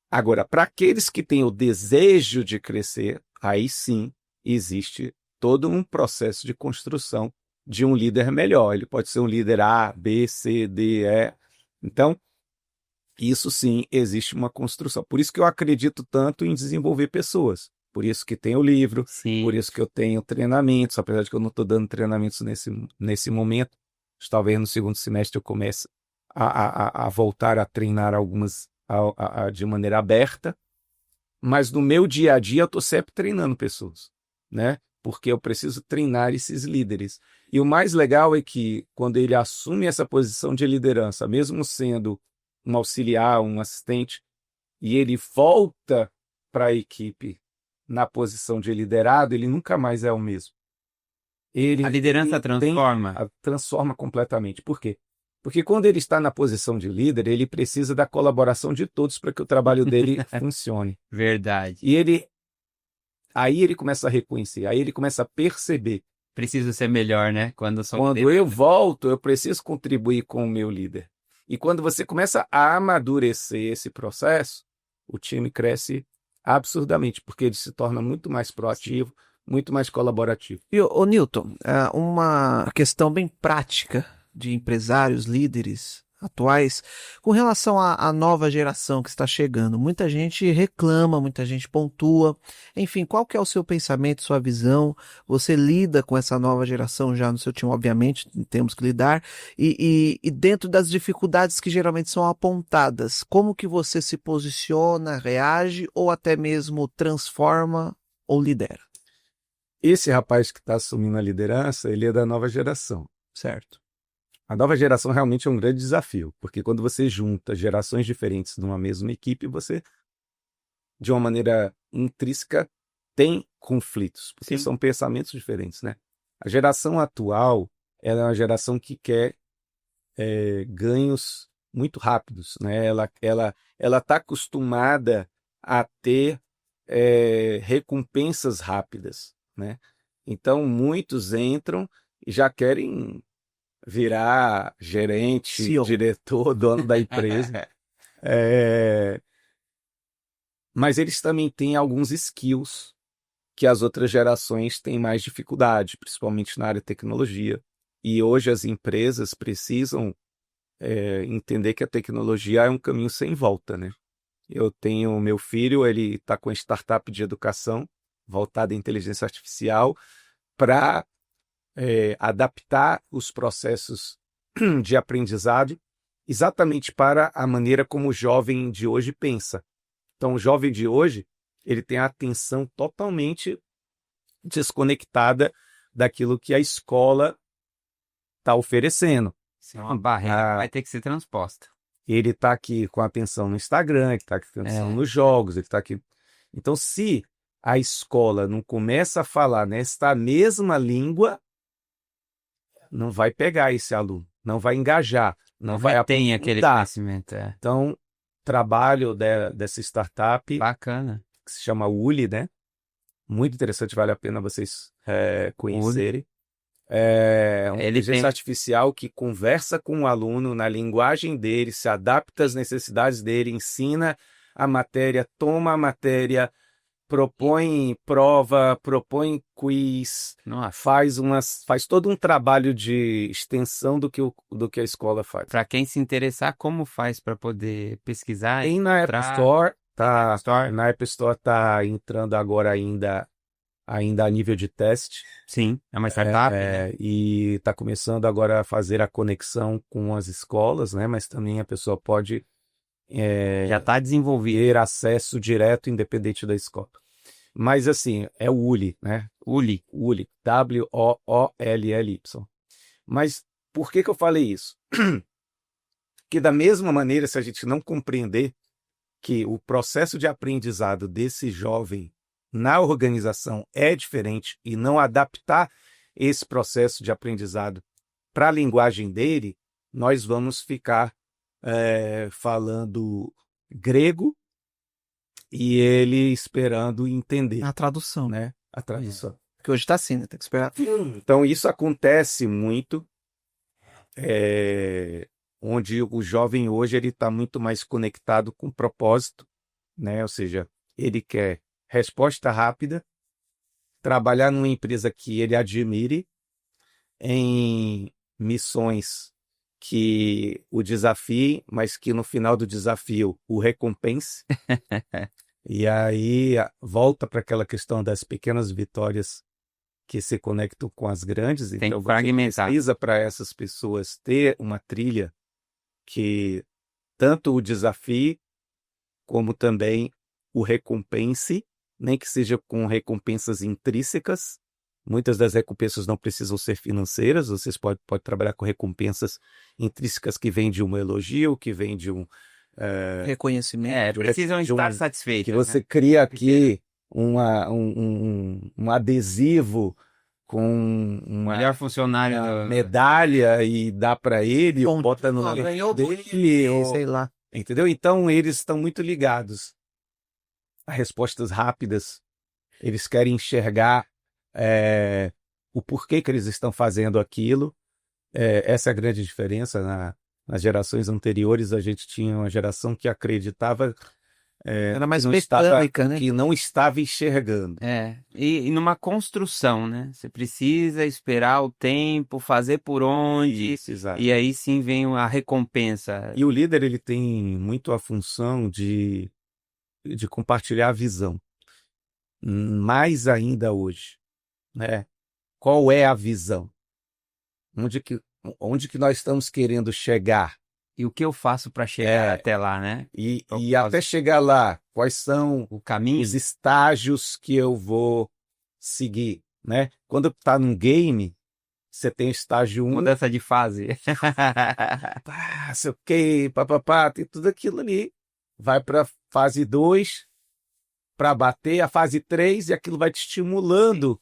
Agora, para aqueles que têm o desejo de crescer, aí sim existe todo um processo de construção de um líder melhor. Ele pode ser um líder A, B, C, D, E. Então, isso sim existe uma construção. Por isso que eu acredito tanto em desenvolver pessoas. Por isso que tem o livro, Sim. por isso que eu tenho treinamentos, apesar de que eu não estou dando treinamentos nesse momento. Talvez no segundo semestre eu comece a voltar a treinar algumas de maneira aberta, mas no meu dia a dia eu estou sempre treinando pessoas, né? Porque eu preciso treinar esses líderes. E o mais legal é que quando ele assume essa posição de liderança, mesmo sendo um auxiliar, um assistente, e ele volta para a equipe na posição de liderado, ele nunca mais é o mesmo. A liderança transforma. Transforma completamente. Por quê? Porque quando ele está na posição de líder, ele precisa da colaboração de todos para que o trabalho dele funcione. Verdade. E aí ele começa a reconhecer, aí ele começa a perceber. Preciso ser melhor, né? Quando eu volto, eu preciso contribuir com o meu líder. E quando você começa a amadurecer esse processo, o time cresce absurdamente, porque ele se torna muito mais proativo, muito mais colaborativo. E, ô Newton, uma questão bem prática de empresários, líderes atuais, com relação à nova geração que está chegando. Muita gente reclama, muita gente pontua. Enfim, qual que é o seu pensamento, sua visão? Você lida com essa nova geração já no seu time, obviamente, temos que lidar. E dentro das dificuldades que geralmente são apontadas, como que você se posiciona, reage ou até mesmo transforma ou lidera? Esse rapaz que está assumindo a liderança, ele é da nova geração. Certo. A nova geração realmente é um grande desafio, porque quando você junta gerações diferentes numa mesma equipe, você, de uma maneira intrínseca, tem conflitos, porque são pensamentos diferentes, né? A geração atual, ela é uma geração que quer ganhos muito rápidos, né? Ela está acostumada a ter recompensas rápidas, né? Então, muitos entram e já querem virar gerente, CEO. diretor, dono da empresa. Mas eles também têm alguns skills que as outras gerações têm mais dificuldade, principalmente na área de tecnologia. E hoje as empresas precisam entender que a tecnologia é um caminho sem volta, né? Eu tenho meu filho, ele está com a startup de educação voltada à inteligência artificial para adaptar os processos de aprendizado exatamente para a maneira como o jovem de hoje pensa. Então, o jovem de hoje, ele tem a atenção totalmente desconectada daquilo que a escola está oferecendo. Isso é uma barreira que vai ter que ser transposta. Ele está aqui com a atenção no Instagram, ele está aqui com a atenção nos jogos, ele está aqui... Então, se a escola não começa a falar nesta mesma língua, não vai pegar esse aluno, não vai engajar, não vai ter aquele conhecimento. Então, trabalho dessa startup, bacana, que se chama Uli, né? Muito interessante, vale a pena vocês conhecerem. É uma inteligência artificial que conversa com o aluno na linguagem dele, se adapta às necessidades dele, ensina a matéria, toma a matéria, propõe prova, propõe quiz, faz todo um trabalho de extensão do que a escola faz. Para quem se interessar, como faz para poder pesquisar? Tem na App Store, na App Store está entrando agora ainda a nível de teste. Sim, é uma startup. Né? E está começando agora a fazer a conexão com as escolas, né? Mas também a pessoa pode já está desenvolvido, ter acesso direto, independente da escola. Mas assim, é o Uli, né? Uli, WOOLLY. Mas por que eu falei isso? Porque da mesma maneira, se a gente não compreender que o processo de aprendizado desse jovem na organização é diferente e não adaptar esse processo de aprendizado para a linguagem dele, nós vamos ficar falando grego e ele esperando entender. A tradução. Né? A tradução. Que hoje está assim, né? Tem que esperar. Então, isso acontece muito, onde o jovem hoje ele está muito mais conectado com o propósito, né? Ou seja, ele quer resposta rápida, trabalhar numa empresa que ele admire, em missões que o desafiem, mas que no final do desafio o recompense. E aí volta para aquela questão das pequenas vitórias que se conectam com as grandes, Tem então que você fragmentar. precisa para essas pessoas ter uma trilha que tanto o desafie como também o recompense, nem que seja com recompensas intrínsecas. Muitas das recompensas não precisam ser financeiras, vocês podem trabalhar com recompensas intrínsecas que vêm de um elogio, que vêm de um Reconhecimento. Precisam de um- estar que satisfeitos, você né? cria aqui um adesivo com uma Melhor funcionário medalha e dá para ele, ou Bom, bota no ó, livro ganhou dele, ou, sei lá. entendeu? Então eles estão muito ligados a respostas rápidas. Eles querem enxergar o porquê que eles estão fazendo aquilo. Essa é a grande diferença. Nas gerações anteriores, a gente tinha uma geração que acreditava Era mais que não estava, mecânica, né? que não estava enxergando. E numa construção, né? Você precisa esperar o tempo, fazer por onde, Isso, exato. e aí sim vem a recompensa. E o líder, ele tem muito a função de compartilhar a visão. Mais ainda hoje, né? Qual é a visão? Onde que nós estamos querendo chegar? E o que eu faço para chegar até lá, né? E até chegar lá, quais são O caminho. os estágios que eu vou seguir, né? Quando tá num game, você tem o estágio 1, Mudança de fase. sei o quê, papapá, tem tudo aquilo ali. Vai para fase 2 para bater a fase 3 e aquilo vai te estimulando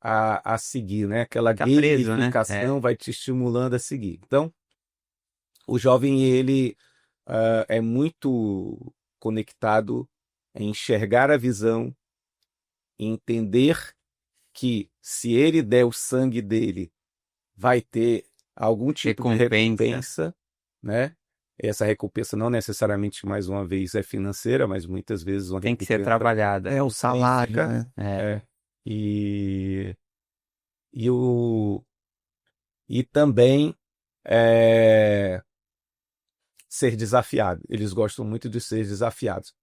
a seguir, né? Aquela Fica preso, né? gamificação vai te estimulando a seguir. Então, o jovem, ele é muito conectado em enxergar a visão, em entender que se ele der o sangue dele, vai ter algum tipo de recompensa, né? Essa recompensa não necessariamente, mais uma vez, é financeira, mas muitas vezes uma Tem que ser recompensa trabalhada. É o salário, né? e também ser desafiado. Eles gostam muito de ser desafiados.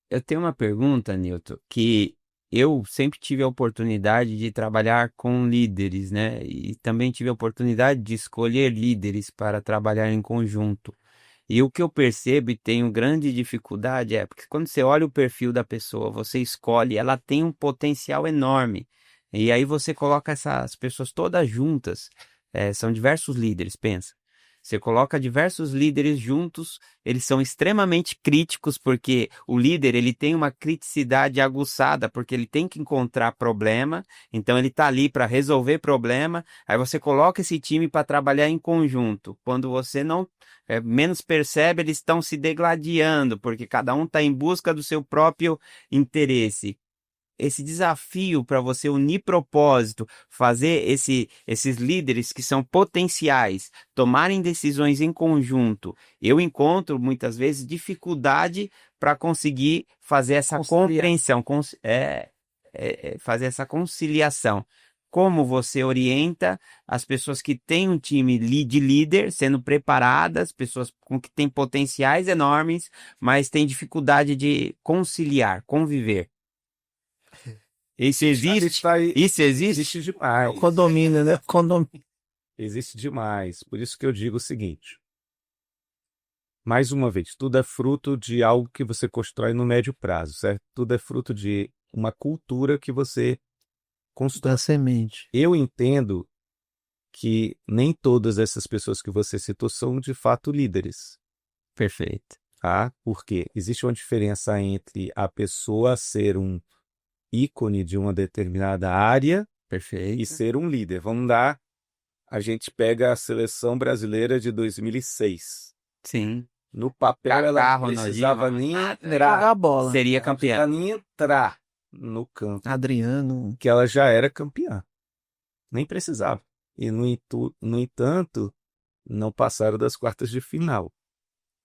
Eu tenho uma pergunta, Nilton, que eu sempre tive a oportunidade de trabalhar com líderes, né? E também tive a oportunidade de escolher líderes para trabalhar em conjunto. E o que eu percebo e tenho grande dificuldade é porque quando você olha o perfil da pessoa, você escolhe, ela tem um potencial enorme. E aí você coloca essas pessoas todas juntas, são diversos líderes, pensa. Você coloca diversos líderes juntos, eles são extremamente críticos, porque o líder ele tem uma criticidade aguçada, porque ele tem que encontrar problema, então ele está ali para resolver problema. Aí você coloca esse time para trabalhar em conjunto. Quando você não menos percebe, eles estão se degladiando, porque cada um está em busca do seu próprio interesse. Esse desafio para você unir propósito, fazer esses líderes que são potenciais, tomarem decisões em conjunto, eu encontro muitas vezes dificuldade para conseguir fazer essa compreensão, fazer essa conciliação. Como você orienta as pessoas que têm um time de líder, sendo preparadas, pessoas que têm potenciais enormes, mas têm dificuldade de conciliar, conviver? Isso existe? Isso existe? Existe demais. O condomínio, né? Condomínio. Existe demais. Por isso que eu digo o seguinte. Mais uma vez, tudo é fruto de algo que você constrói no médio prazo, certo? Tudo é fruto de uma cultura que você constrói. Da semente. Eu entendo que nem todas essas pessoas que você citou são de fato líderes. Perfeito. Tá? Porque existe uma diferença entre a pessoa ser um ícone de uma determinada área Perfeito. e ser um líder. Vamos lá, a gente pega a seleção brasileira de 2006. Sim. No papel ela não precisava nem entrar. A bola. Seria Ela não campeã. precisava nem entrar no campo, Adriano. que ela já era campeã. Nem precisava. E, no entanto, não passaram das quartas de final.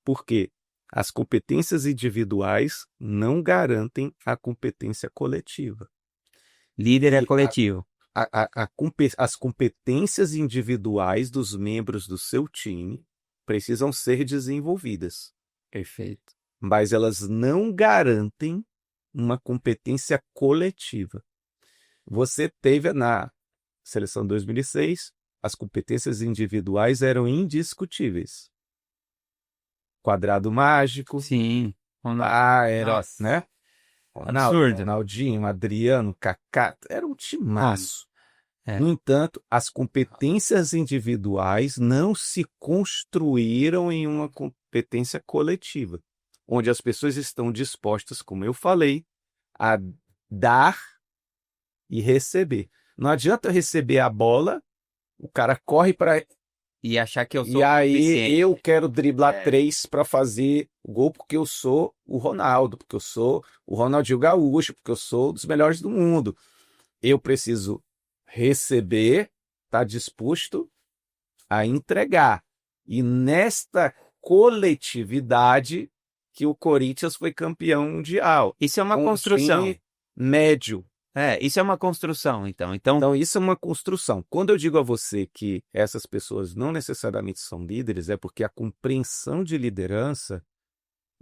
Por quê? As competências individuais não garantem a competência coletiva. Líder é coletivo. As competências individuais dos membros do seu time precisam ser desenvolvidas. Perfeito. Mas elas não garantem uma competência coletiva. Você teve na seleção 2006, as competências individuais eram indiscutíveis. Quadrado mágico, Sim. era, Nossa, né? absurdo. Ronaldinho, Adriano, Kaká, era um timaço. É. No entanto, as competências individuais não se construíram em uma competência coletiva, onde as pessoas estão dispostas, como eu falei, a dar e receber. Não adianta eu receber a bola, o cara corre para. E achar que eu sou E aí suficiente. eu quero driblar 3 para fazer o gol porque eu sou o Ronaldo, porque eu sou o Ronaldinho Gaúcho, porque eu sou um dos melhores do mundo. Eu preciso receber, estar disposto a entregar. E nesta coletividade que o Corinthians foi campeão mundial. Isso é uma Com um construção. time médio. Isso é uma construção, então. Então, isso é uma construção. Quando eu digo a você que essas pessoas não necessariamente são líderes, é porque a compreensão de liderança,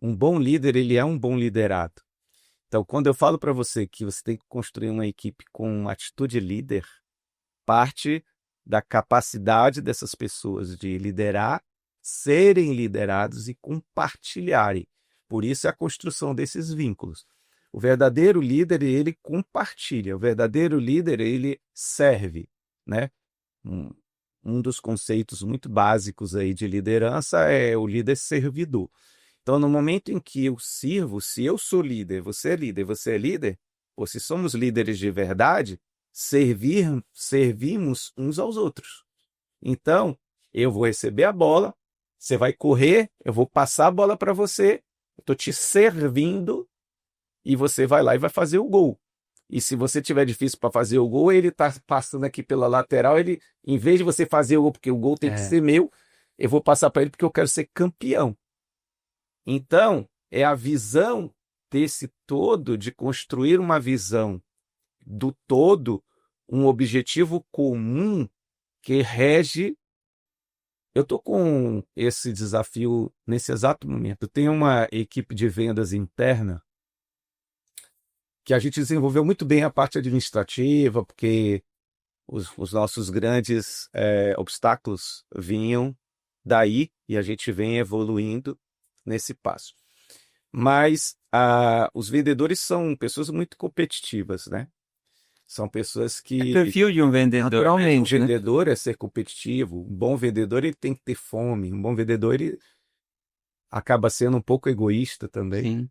um bom líder, ele é um bom liderado. Então, quando eu falo para você que você tem que construir uma equipe com atitude líder, parte da capacidade dessas pessoas de liderar, serem liderados e compartilharem. Por isso é a construção desses vínculos. O verdadeiro líder, ele compartilha. O verdadeiro líder, ele serve, né? Um dos conceitos muito básicos aí de liderança é o líder servidor. Então, no momento em que eu sirvo, se eu sou líder, você é líder, ou se somos líderes de verdade, servimos uns aos outros. Então, eu vou receber a bola, você vai correr, eu vou passar a bola para você, eu estou te servindo, e você vai lá e vai fazer o gol. E se você tiver difícil para fazer o gol, ele está passando aqui pela lateral, ele, em vez de você fazer o gol, porque o gol tem que ser meu, eu vou passar para ele porque eu quero ser campeão. Então, é a visão desse todo, de construir uma visão do todo, um objetivo comum que rege. Eu estou com esse desafio nesse exato momento. Eu tenho uma equipe de vendas interna que a gente desenvolveu muito bem a parte administrativa, porque os nossos grandes obstáculos vinham daí e a gente vem evoluindo nesse passo. Mas os vendedores são pessoas muito competitivas, né? São pessoas que... É perfil de um vendedor. Naturalmente, um vendedor é ser competitivo. Um bom vendedor, ele tem que ter fome. Um bom vendedor, ele acaba sendo um pouco egoísta também. Sim.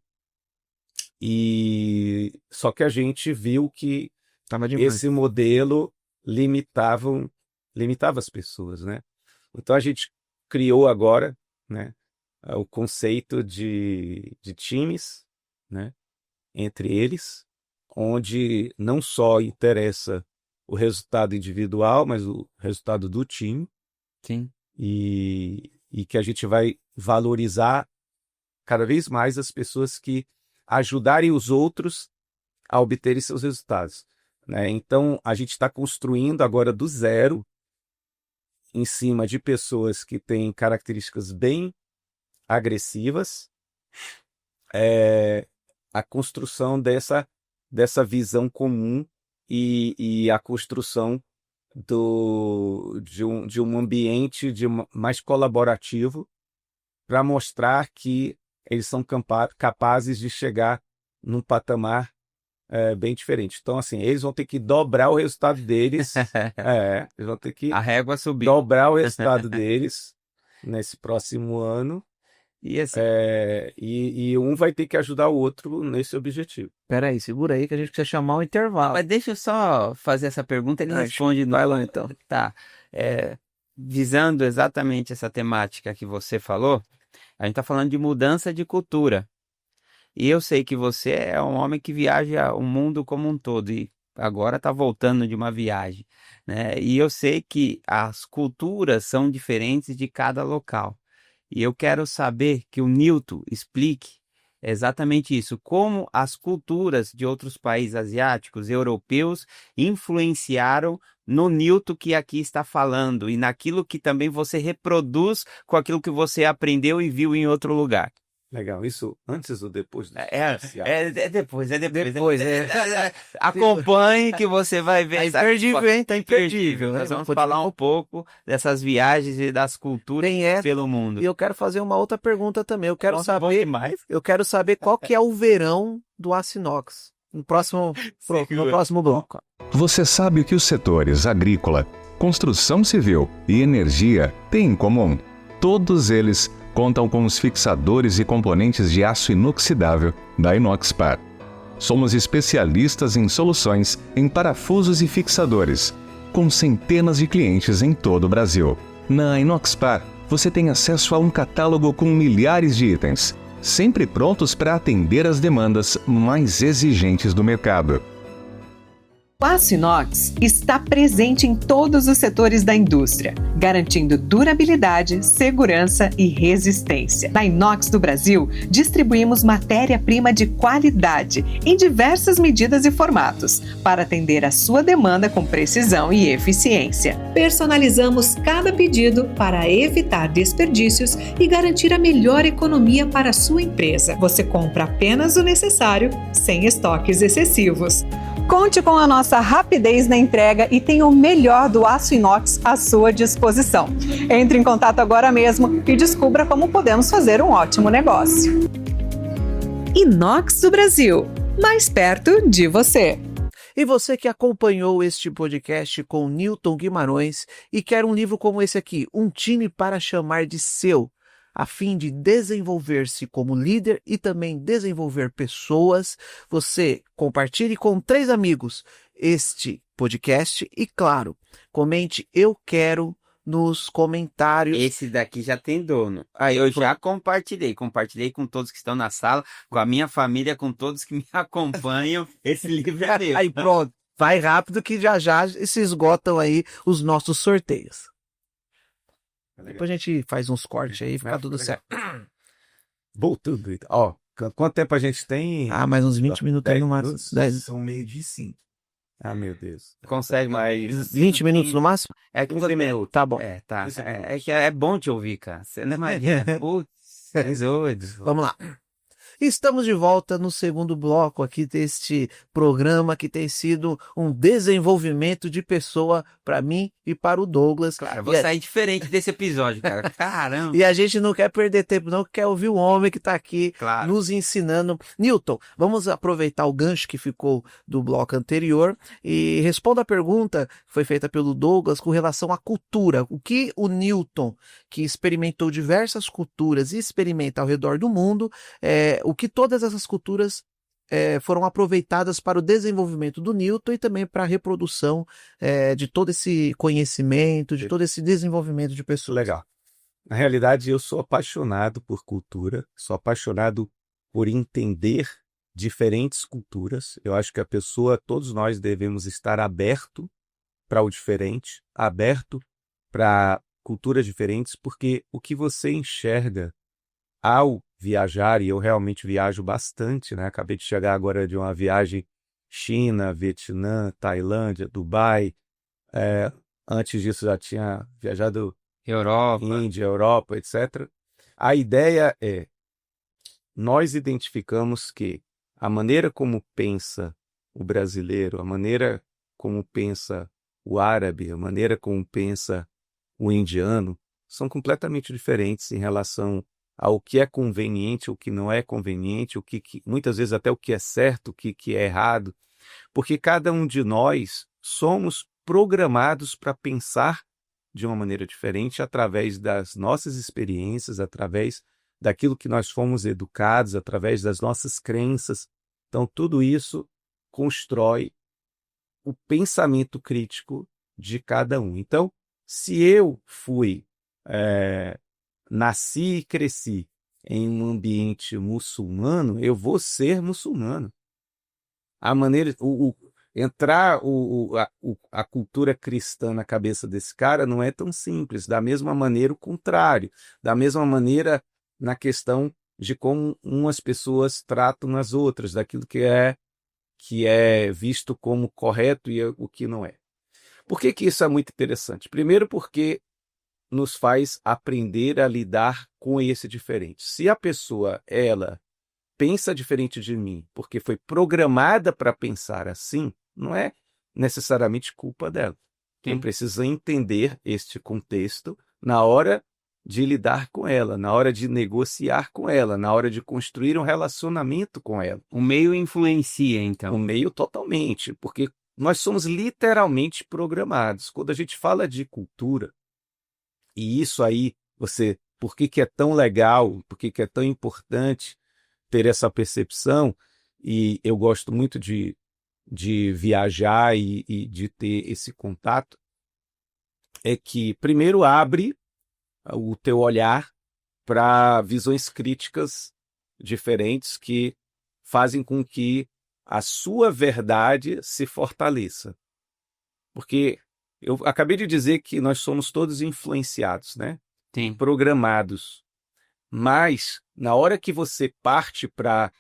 E só que a gente viu que Tava demais. esse modelo limitava as pessoas, né? Então a gente criou agora, né, o conceito de times, né, entre eles, onde não só interessa o resultado individual, mas o resultado do time. Sim. E que a gente vai valorizar cada vez mais as pessoas que ajudarem os outros a obterem seus resultados, né? Então, a gente está construindo agora do zero, em cima de pessoas que têm características bem agressivas, a construção dessa visão comum e a construção de um ambiente mais colaborativo para mostrar que eles são capazes de chegar num patamar bem diferente. Então, assim, eles vão ter que dobrar o resultado deles. Eles vão ter que A régua subiu. dobrar o resultado deles nesse próximo ano. E assim, E um vai ter que ajudar o outro nesse objetivo. Peraí, segura aí que a gente precisa chamar o intervalo. mas deixa eu só fazer essa pergunta, ele responde no... Vai lá então. Tá. Visando exatamente essa temática que você falou, a gente está falando de mudança de cultura. E eu sei que você é um homem que viaja o mundo como um todo e agora está voltando de uma viagem, né? E eu sei que as culturas são diferentes de cada local. E eu quero saber que o Newton explique exatamente isso, como as culturas de outros países asiáticos, europeus, influenciaram no Newton que aqui está falando e naquilo que também você reproduz com aquilo que você aprendeu e viu em outro lugar. Legal. Isso antes ou depois do É, comercial? é depois, é depois. Depois, Acompanhe que você vai ver. Tá essa- imperdível, hein? Tá imperdível, né? Nós vamos Vamos falar um pouco dessas viagens e das culturas Tem essa. pelo mundo. E eu quero fazer uma outra pergunta também. Eu quero Nossa, bom saber, demais. qual que é o verão do Aço Inox. No próximo bloco. Você sabe o que os setores agrícola, construção civil e energia têm em comum? Todos eles contam com os fixadores e componentes de aço inoxidável da Inoxpar. Somos especialistas em soluções em parafusos e fixadores, com centenas de clientes em todo o Brasil. Na Inoxpar, você tem acesso a um catálogo com milhares de itens, sempre prontos para atender às demandas mais exigentes do mercado. O aço inox está presente em todos os setores da indústria, garantindo durabilidade, segurança e resistência. Na Inox do Brasil, distribuímos matéria-prima de qualidade em diversas medidas e formatos, para atender a sua demanda com precisão e eficiência. Personalizamos cada pedido para evitar desperdícios e garantir a melhor economia para a sua empresa. Você compra apenas o necessário, sem estoques excessivos. Conte com a nossa rapidez na entrega e tenha o melhor do aço inox à sua disposição. Entre em contato agora mesmo e descubra como podemos fazer um ótimo negócio. Inox do Brasil, mais perto de você. E você que acompanhou este podcast com Newton Guimarães e quer um livro como esse aqui, Um Time para Chamar de Seu, a fim de desenvolver-se como líder e também desenvolver pessoas, você compartilhe com 3 amigos este podcast e, claro, comente "eu quero" nos comentários. Esse daqui já tem dono. Aí eu já compartilhei com todos que estão na sala, com a minha família, com todos que me acompanham. Esse livro é meu. Aí pronto, vai rápido que já se esgotam aí os nossos sorteios. Depois a gente faz uns cortes aí, fica tudo certo. Voltando. Ó, quanto tempo a gente tem? Ah, mais uns 20 minutos aí no 10 máximo. minutos? 10, São 12:05. Ah, meu Deus. Consegue mais 20 minutos no máximo? É que 15 minutos. Tá bom. É, tá. É que é bom te ouvir, cara. Você não imagina. Putz, é doido. Vamos lá. Estamos de volta no segundo bloco aqui deste programa que tem sido um desenvolvimento de pessoa para mim e para o Douglas. Claro, eu vou E a- sair diferente desse episódio, cara. Caramba. E a gente não quer perder tempo, não, quer ouvir o homem que está aqui Claro. nos ensinando. Newton, vamos aproveitar o gancho que ficou do bloco anterior e responda a pergunta que foi feita pelo Douglas com relação à cultura. O que o Newton, que experimentou diversas culturas e experimenta ao redor do mundo, o que todas essas culturas foram aproveitadas para o desenvolvimento do Newton e também para a reprodução de todo esse conhecimento, de todo esse desenvolvimento de pessoas. Legal. Na realidade, eu sou apaixonado por cultura, sou apaixonado por entender diferentes culturas. Eu acho que todos nós devemos estar aberto para o diferente, aberto para culturas diferentes, porque o que você enxerga ao viajar, e eu realmente viajo bastante, né? Acabei de chegar agora de uma viagem China, Vietnã, Tailândia, Dubai. Antes disso já tinha viajado Europa. Índia, Europa, etc. A ideia é, nós identificamos que a maneira como pensa o brasileiro, a maneira como pensa o árabe, a maneira como pensa o indiano, são completamente diferentes em relação ao que é conveniente, o que não é conveniente, muitas vezes até o que é certo, o que é errado, porque cada um de nós somos programados para pensar de uma maneira diferente através das nossas experiências, através daquilo que nós fomos educados, através das nossas crenças. Então, tudo isso constrói o pensamento crítico de cada um. Então, se eu nasci e cresci em um ambiente muçulmano, eu vou ser muçulmano. A maneira, a cultura cristã na cabeça desse cara não é tão simples. Da mesma maneira, o contrário. Da mesma maneira, na questão de como umas pessoas tratam as outras, daquilo que é visto como correto e o que não é. Por que isso é muito interessante? Primeiro porque nos faz aprender a lidar com esse diferente. Se a pessoa, ela pensa diferente de mim, porque foi programada para pensar assim, não é necessariamente culpa dela. Sim. Eu preciso entender este contexto na hora de lidar com ela, na hora de negociar com ela, na hora de construir um relacionamento com ela. O meio influencia, então. O meio totalmente, porque nós somos literalmente programados. Quando a gente fala de cultura, e isso aí, por que que é tão legal, por que que é tão importante ter essa percepção, e eu gosto muito de viajar e de ter esse contato, é que primeiro abre o teu olhar para visões críticas diferentes que fazem com que a sua verdade se fortaleça. Porque eu acabei de dizer que nós somos todos influenciados, né? Sim. Programados. Mas, na hora que você parte para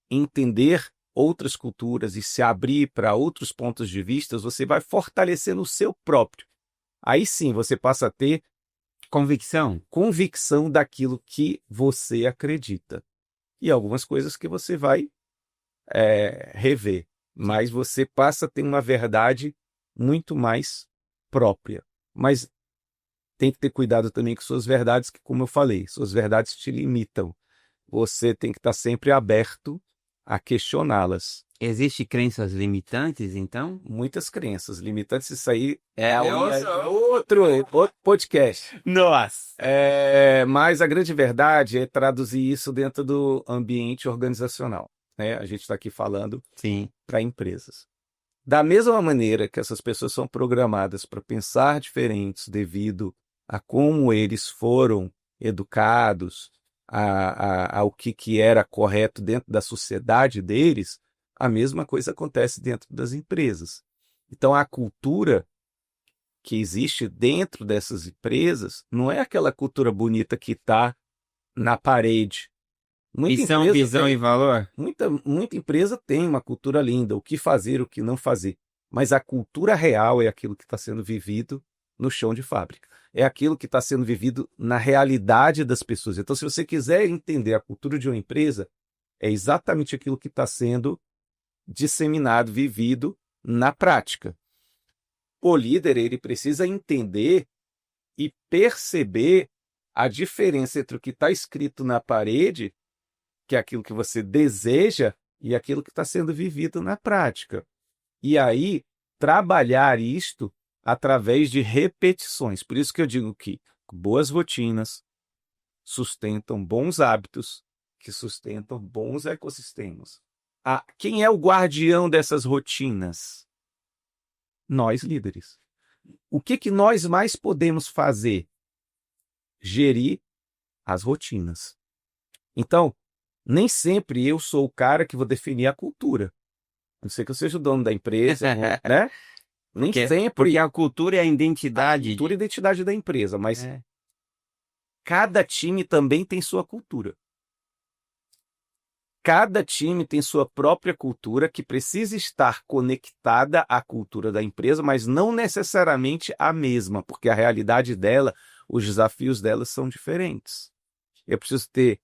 entender outras culturas e se abrir para outros pontos de vista, você vai fortalecendo o seu próprio. Aí sim, você passa a ter convicção daquilo que você acredita. E algumas coisas que você vai rever. Mas você passa a ter uma verdade muito mais própria. Mas tem que ter cuidado também com suas verdades, que, como eu falei, suas verdades te limitam. Você tem que estar sempre aberto a questioná-las. Existem crenças limitantes, então? Muitas crenças limitantes, isso aí É outro podcast. Nossa! Mas a grande verdade é traduzir isso dentro do ambiente organizacional, né? A gente está aqui falando Sim. para empresas. Da mesma maneira que essas pessoas são programadas para pensar diferentes devido a como eles foram educados, ao que era correto dentro da sociedade deles, a mesma coisa acontece dentro das empresas. Então, a cultura que existe dentro dessas empresas não é aquela cultura bonita que está na parede. Missão, visão e valor? Muita empresa tem uma cultura linda, o que fazer, o que não fazer. Mas a cultura real é aquilo que está sendo vivido no chão de fábrica. É aquilo que está sendo vivido na realidade das pessoas. Então, se você quiser entender a cultura de uma empresa, é exatamente aquilo que está sendo disseminado, vivido na prática. O líder, ele precisa entender e perceber a diferença entre o que está escrito na parede, que é aquilo que você deseja, e aquilo que está sendo vivido na prática. E aí, trabalhar isto através de repetições. Por isso que eu digo que boas rotinas sustentam bons hábitos, que sustentam bons ecossistemas. Quem é o guardião dessas rotinas? Nós, líderes. O que nós mais podemos fazer? Gerir as rotinas. Então, nem sempre eu sou o cara que vou definir a cultura. A não ser que eu seja o dono da empresa, né? Nem sempre. Porque a cultura é a identidade. A cultura e a identidade da empresa, mas cada time também tem sua cultura. Cada time tem sua própria cultura que precisa estar conectada à cultura da empresa, mas não necessariamente a mesma, porque a realidade dela, os desafios dela são diferentes. Eu preciso ter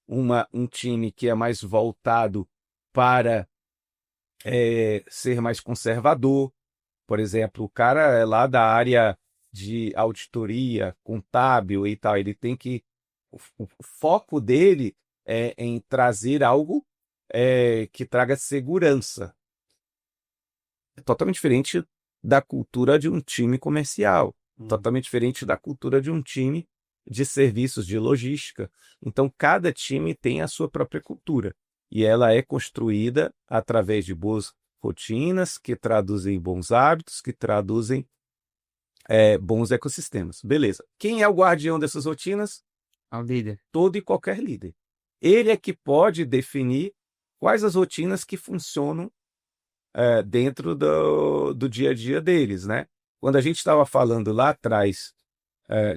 um time que é mais voltado para ser mais conservador. Por exemplo, o cara é lá da área de auditoria, contábil e tal, ele tem que... O foco dele é em trazer algo que traga segurança. É totalmente diferente da cultura de um time comercial, totalmente diferente da cultura de um time de serviços de logística. Então, cada time tem a sua própria cultura e ela é construída através de boas rotinas que traduzem bons hábitos, que traduzem bons ecossistemas. Beleza. Quem é o guardião dessas rotinas? O líder. Todo e qualquer líder. Ele é que pode definir quais as rotinas que funcionam dentro do dia a dia deles, né? Quando a gente estava falando lá atrás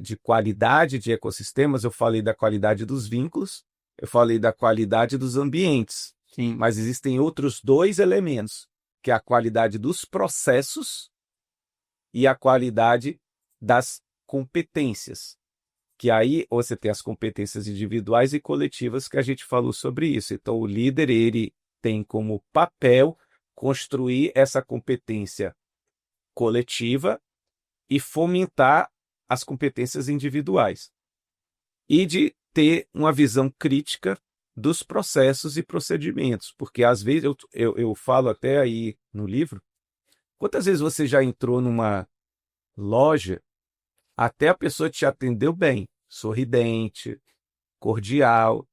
de qualidade de ecossistemas, eu falei da qualidade dos vínculos, eu falei da qualidade dos ambientes. Sim. Mas existem outros dois elementos, que é a qualidade dos processos e a qualidade das competências. Que aí você tem as competências individuais e coletivas que a gente falou sobre isso. Então, o líder, ele tem como papel construir essa competência coletiva e fomentar as competências individuais. E de ter uma visão crítica dos processos e procedimentos. Porque, às vezes, eu falo até aí no livro, quantas vezes você já entrou numa loja, até a pessoa te atendeu bem, sorridente, cordial,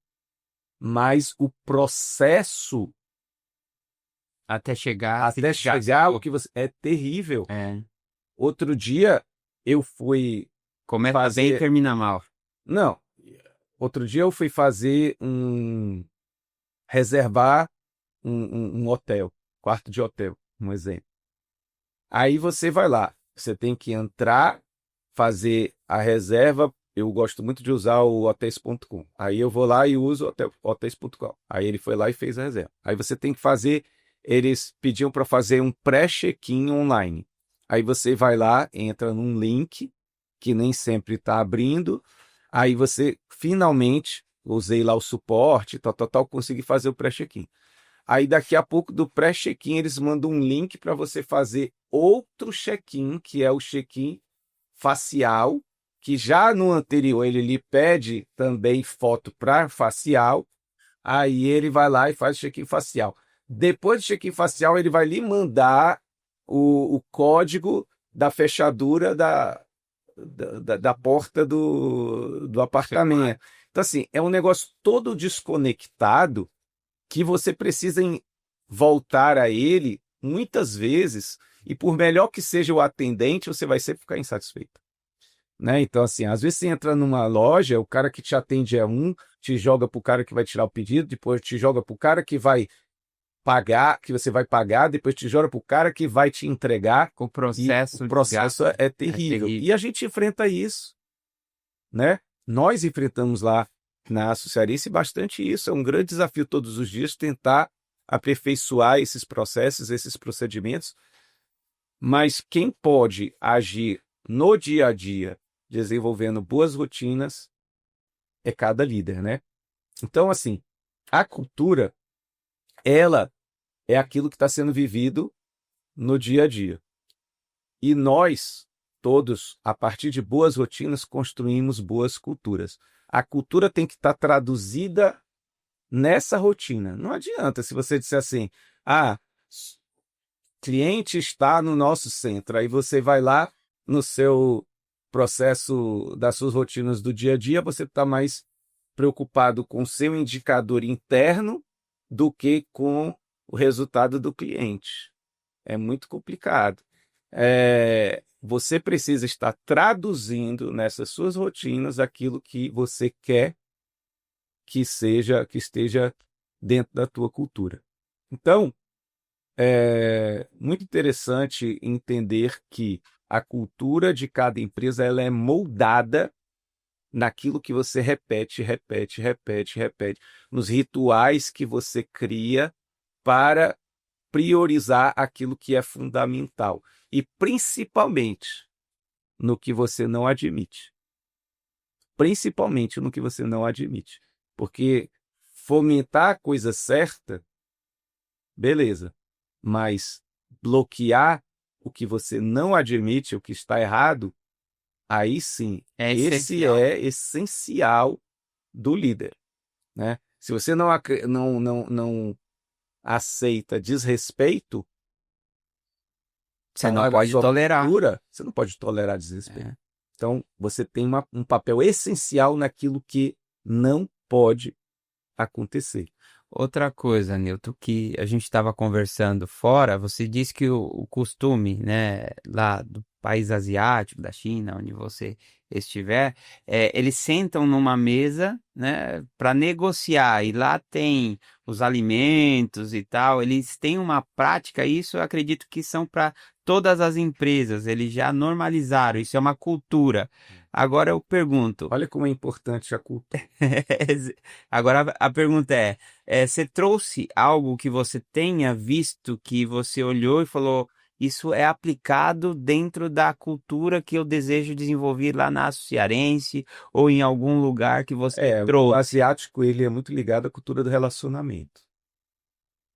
mas o processo Até chegar o que você é terrível. É. Outro dia eu fui Começa bem e fazer. termina mal. Não. Outro dia eu fui fazer reservar um hotel, quarto de hotel, um exemplo. Aí você vai lá, você tem que entrar, fazer a reserva. Eu gosto muito de usar o hotéis.com. Aí eu vou lá e uso hotéis.com. Aí ele foi lá e fez a reserva. Aí você tem que fazer, eles pediam para fazer um pré-check-in online. Aí você vai lá, entra num link que nem sempre está abrindo. Aí você finalmente, usei lá o suporte, consegui fazer o pré-check-in. Aí daqui a pouco do pré-check-in eles mandam um link para você fazer outro check-in, que é o check-in facial, que já no anterior ele lhe pede também foto para facial. Aí ele vai lá e faz o check-in facial. Depois do check-in facial ele vai lhe mandar o código da fechadura da porta do apartamento. Então, assim, é um negócio todo desconectado que você precisa voltar a ele muitas vezes, e por melhor que seja o atendente, você vai sempre ficar insatisfeito. Né? Então, assim, às vezes você entra numa loja, o cara que te atende é te joga para o cara que vai tirar o pedido, depois te joga para o cara que vai pagar, que você vai pagar, depois te joga para o cara que vai te entregar. O processo, o processo é terrível. E a gente enfrenta isso, né? Nós enfrentamos lá na Associarice bastante isso. É um grande desafio todos os dias tentar aperfeiçoar esses processos, esses procedimentos. Mas quem pode agir no dia a dia, desenvolvendo boas rotinas, é cada líder, né? Então, assim, a cultura, ela é aquilo que está sendo vivido no dia a dia. E nós, todos, a partir de boas rotinas, construímos boas culturas. A cultura tem que estar traduzida nessa rotina. Não adianta se você disser assim, cliente está no nosso centro, aí você vai lá no seu processo das suas rotinas do dia a dia, você está mais preocupado com o seu indicador interno do que com o resultado do cliente. É muito complicado. Você precisa estar traduzindo nessas suas rotinas aquilo que você quer que esteja dentro da tua cultura. Então, é muito interessante entender que a cultura de cada empresa ela é moldada naquilo que você repete, nos rituais que você cria para priorizar aquilo que é fundamental e principalmente no que você não admite. Principalmente no que você não admite. Porque fomentar a coisa certa, beleza, mas bloquear o que você não admite, o que está errado, aí sim, esse é essencial do líder, né? Se você não aceita desrespeito, você não pode tolerar. Cultura, você não pode tolerar desrespeito. Então, você tem um papel essencial naquilo que não pode acontecer. Outra coisa, Nilton, que a gente estava conversando fora, você disse que o costume, né, lá do país asiático, da China, onde você estiver, eles sentam numa mesa, né, para negociar, e lá tem os alimentos e tal, eles têm uma prática, isso eu acredito que são para todas as empresas, eles já normalizaram, isso é uma cultura. Agora eu pergunto... Olha como é importante a cultura. Agora a pergunta você trouxe algo que você tenha visto, que você olhou e falou, isso é aplicado dentro da cultura que eu desejo desenvolver lá na Aço Cearense ou em algum lugar que você O trouxe. asiático ele é muito ligado à cultura do relacionamento,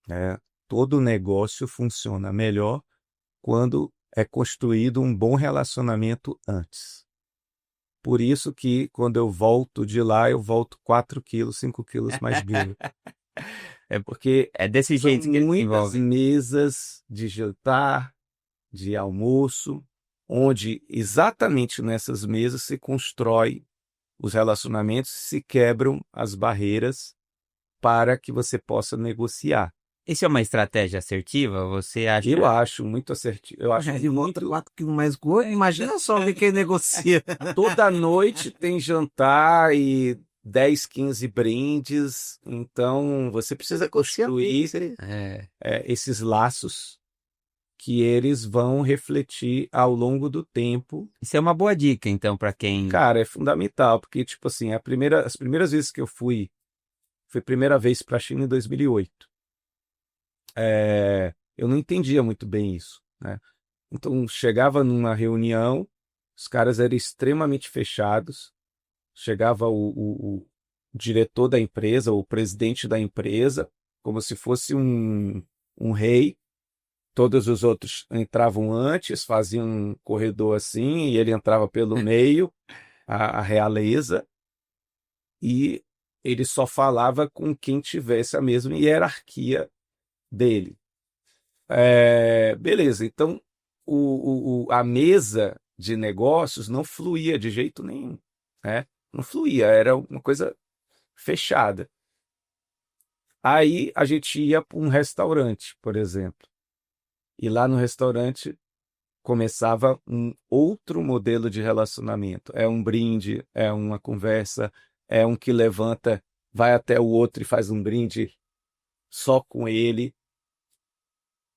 né? Todo negócio funciona melhor quando é construído um bom relacionamento antes. Por isso que quando eu volto de lá, eu volto 4 quilos, 5 quilos mais gordo. Porque É desse são jeito que ele muitas desenvolve. mesas de jantar, de almoço, onde exatamente nessas mesas se constrói os relacionamentos, se quebram as barreiras para que você possa negociar. Isso é uma estratégia assertiva? Você acha? Eu acho muito assertivo. Eu acho Ele volta muito... 4 quilos mais gordo. Imagina só ver quem negocia. Toda noite tem jantar e 10, 15 brindes. Então, você precisa construir esses laços que eles vão refletir ao longo do tempo. Isso é uma boa dica, então, para quem. Cara, é fundamental, porque, tipo assim, as primeiras vezes que eu fui, foi a primeira vez para a China em 2008. Eu não entendia muito bem isso, né? Então, chegava numa reunião, os caras eram extremamente fechados, chegava o diretor da empresa, o presidente da empresa, como se fosse um rei. Todos os outros entravam antes, faziam um corredor assim, e ele entrava pelo meio, a realeza, e ele só falava com quem tivesse a mesma hierarquia dele. Beleza, então a mesa de negócios não fluía de jeito nenhum, né? Não fluía, era uma coisa fechada. Aí a gente ia para um restaurante, por exemplo, e lá no restaurante começava um outro modelo de relacionamento. É um brinde, é uma conversa, é um que levanta, vai até o outro e faz um brinde só com ele.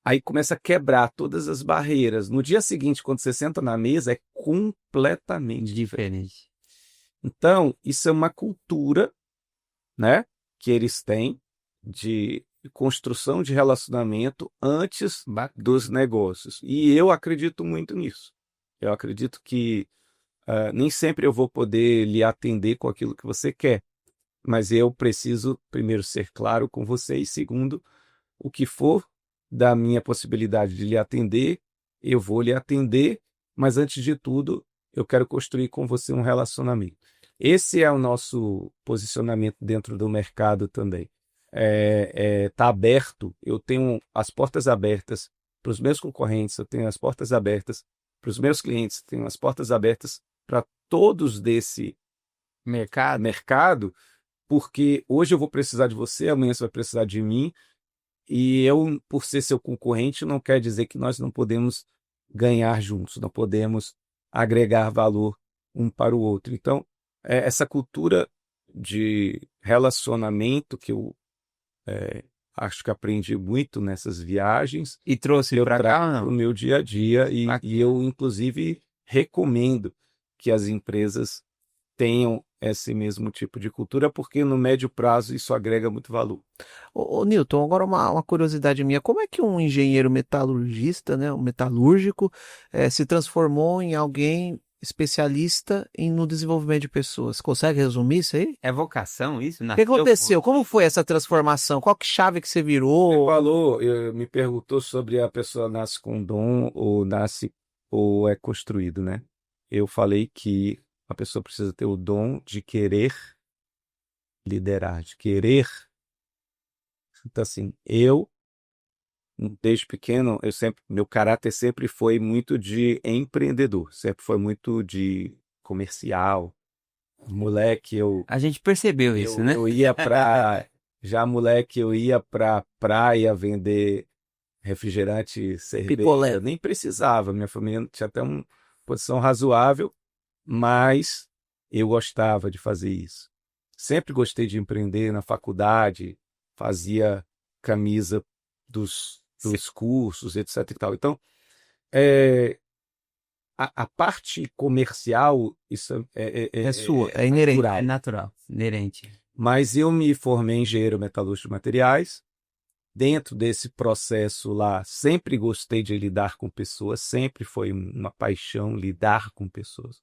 Aí começa a quebrar todas as barreiras. No dia seguinte, quando você senta na mesa, é completamente diferente. Então, isso é uma cultura, né, que eles têm de construção de relacionamento antes dos negócios. E eu acredito muito nisso. Eu acredito que nem sempre eu vou poder lhe atender com aquilo que você quer, mas eu preciso, primeiro, ser claro com você e, segundo, o que for da minha possibilidade de lhe atender, eu vou lhe atender, mas antes de tudo, eu quero construir com você um relacionamento. Esse é o nosso posicionamento dentro do mercado também. Tá aberto, eu tenho as portas abertas para os meus concorrentes, eu tenho as portas abertas para os meus clientes, tenho as portas abertas para todos desse mercado, porque hoje eu vou precisar de você, amanhã você vai precisar de mim, e eu, por ser seu concorrente, não quer dizer que nós não podemos ganhar juntos, não podemos agregar valor um para o outro. Então, essa cultura de relacionamento que eu acho que aprendi muito nessas viagens. E trouxe para cá ou no não? meu dia a dia e eu, inclusive, recomendo que as empresas tenham esse mesmo tipo de cultura, porque no médio prazo isso agrega muito valor. Ô, Newton, agora uma curiosidade minha. Como é que um engenheiro metalurgista, né, um metalúrgico, se transformou em alguém especialista no desenvolvimento de pessoas? Consegue resumir isso aí? É vocação isso? O que aconteceu? Como foi essa transformação? Qual que chave que você virou? Me perguntou sobre a pessoa nasce com dom ou nasce ou é construído, né? Eu falei que a pessoa precisa ter o dom de querer liderar, de querer. Então, assim, desde pequeno, meu caráter sempre foi muito de empreendedor, sempre foi muito de comercial. Moleque, A gente percebeu isso, né? Eu ia moleque, eu ia pra praia vender refrigerante, cerveja. Picolé. Eu nem precisava, minha família tinha até uma posição razoável, mas eu gostava de fazer isso. Sempre gostei de empreender na faculdade, fazia camisa dos cursos, etc e tal. Então, a parte comercial, isso É sua, é inerente. É natural, inerente. Mas eu me formei em engenheiro metalúrgico de materiais dentro desse processo lá, sempre gostei de lidar com pessoas, sempre foi uma paixão lidar com pessoas.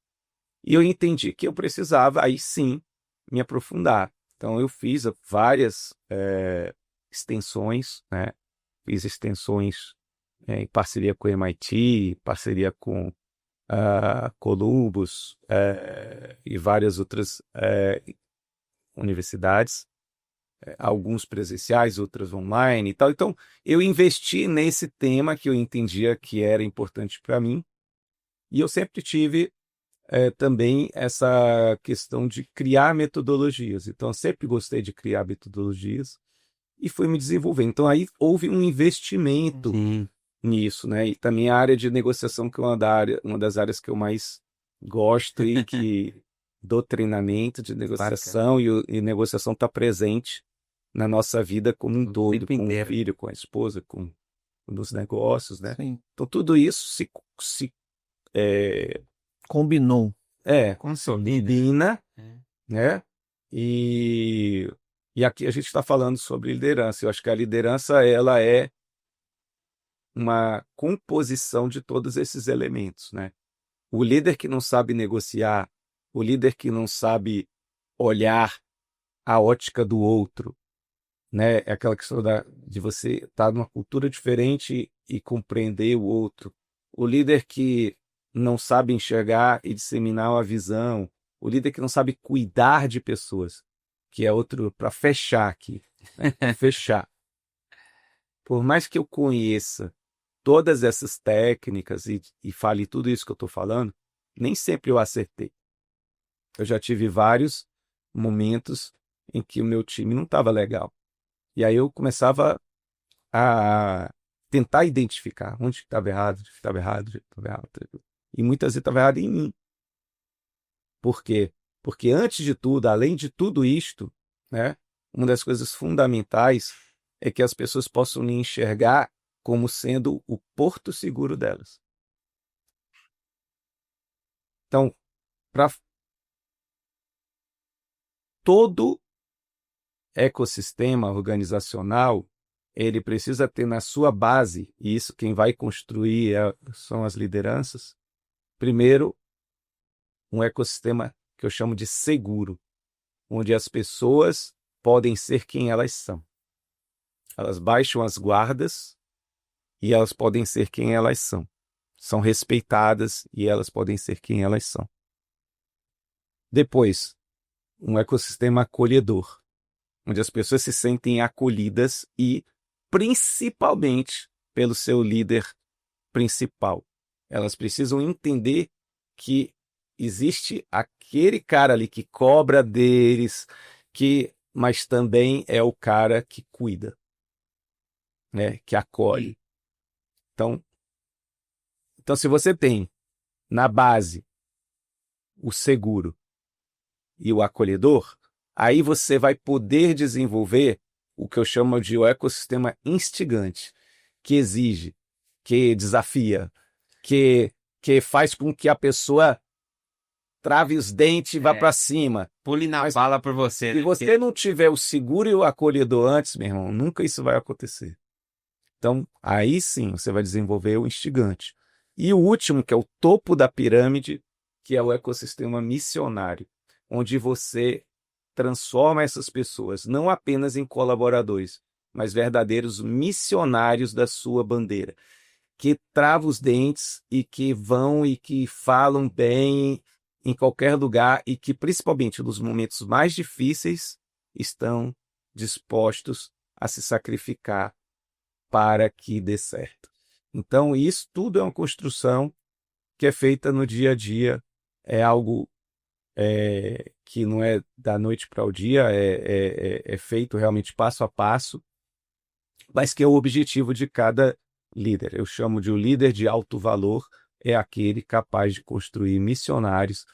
E eu entendi que eu precisava, aí sim, me aprofundar. Então, eu fiz várias extensões, né? Fiz extensões em parceria com o MIT, parceria com Columbus e várias outras universidades, alguns presenciais, outras online e tal. Então, eu investi nesse tema que eu entendia que era importante para mim, e eu sempre tive também essa questão de criar metodologias. Então, eu sempre gostei de criar metodologias e fui me desenvolvendo. Então, aí houve um investimento Sim. nisso, né? E também a área de negociação, que é uma das áreas que eu mais gosto e que do treinamento de negociação, e negociação está presente na nossa vida como um todo, tempo com o inteiro. filho, com a esposa, nos negócios, né? Sim. Então, tudo isso se Combinou. Consolida. combina, É. né? E aqui a gente está falando sobre liderança. Eu acho que a liderança, ela é uma composição de todos esses elementos, né? O líder que não sabe negociar, o líder que não sabe olhar a ótica do outro, né? É aquela questão de você estar numa cultura diferente e compreender o outro. O líder que não sabe enxergar e disseminar a visão. O líder que não sabe cuidar de pessoas, que é outro, para fechar aqui, né? Fechar. Por mais que eu conheça todas essas técnicas e fale tudo isso que eu estou falando, nem sempre eu acertei. Eu já tive vários momentos em que o meu time não estava legal. E aí eu começava a tentar identificar onde estava errado, onde estava errado, onde estava errado. E muitas vezes estava errado em mim. Por quê? Porque antes de tudo, além de tudo isto, né, uma das coisas fundamentais é que as pessoas possam me enxergar como sendo o porto seguro delas. Então, para todo ecossistema organizacional, ele precisa ter na sua base, e isso quem vai construir são as lideranças, primeiro, um ecossistema que eu chamo de seguro, onde as pessoas podem ser quem elas são. Elas baixam as guardas e elas podem ser quem elas são. São respeitadas e elas podem ser quem elas são. Depois, um ecossistema acolhedor, onde as pessoas se sentem acolhidas e principalmente pelo seu líder principal. Elas precisam entender que existe aquele cara ali que cobra deles, mas também é o cara que cuida, né? Que acolhe. Então, se você tem na base o seguro e o acolhedor, aí você vai poder desenvolver o que eu chamo de o ecossistema instigante, que exige, que desafia, que faz com que a pessoa trave os dentes e vá para cima. Pule na Mas bala por você. Se você não tiver o seguro e o acolhedor antes, meu irmão, nunca isso vai acontecer. Então, aí sim, você vai desenvolver o instigante. E o último, que é o topo da pirâmide, que é o ecossistema missionário, onde você transforma essas pessoas não apenas em colaboradores, mas verdadeiros missionários da sua bandeira, que travam os dentes e que vão e que falam bem em qualquer lugar e que, principalmente nos momentos mais difíceis, estão dispostos a se sacrificar para que dê certo. Então, isso tudo é uma construção que é feita no dia a dia, é algo que não é da noite para o dia, é feito realmente passo a passo, mas que é o objetivo de cada líder. Eu chamo de o líder de alto valor, é aquele capaz de construir missionários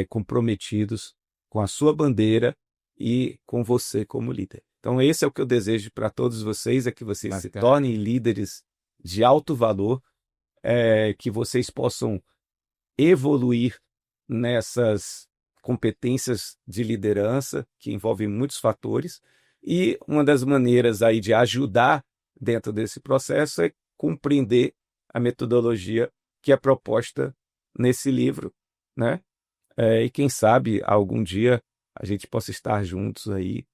comprometidos com a sua bandeira e com você como líder. Então, esse é o que eu desejo para todos vocês, é que vocês se tornem líderes de alto valor, que vocês possam evoluir nessas competências de liderança, que envolvem muitos fatores, E uma das maneiras aí de ajudar dentro desse processo é compreender a metodologia que é proposta nesse livro, né? E quem sabe algum dia a gente possa estar juntos aí,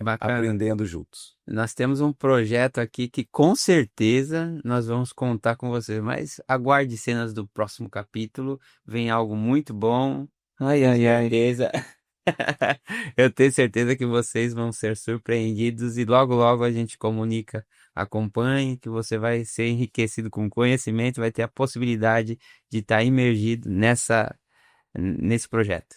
Bacana. aprendendo juntos. Nós temos um projeto aqui que com certeza nós vamos contar com você, mas aguarde cenas do próximo capítulo, vem algo muito bom. Ai, ai, ai. Certeza. Eu tenho certeza que vocês vão ser surpreendidos e logo logo a gente comunica, acompanhe, que você vai ser enriquecido com conhecimento, vai ter a possibilidade de estar imergido nesse projeto.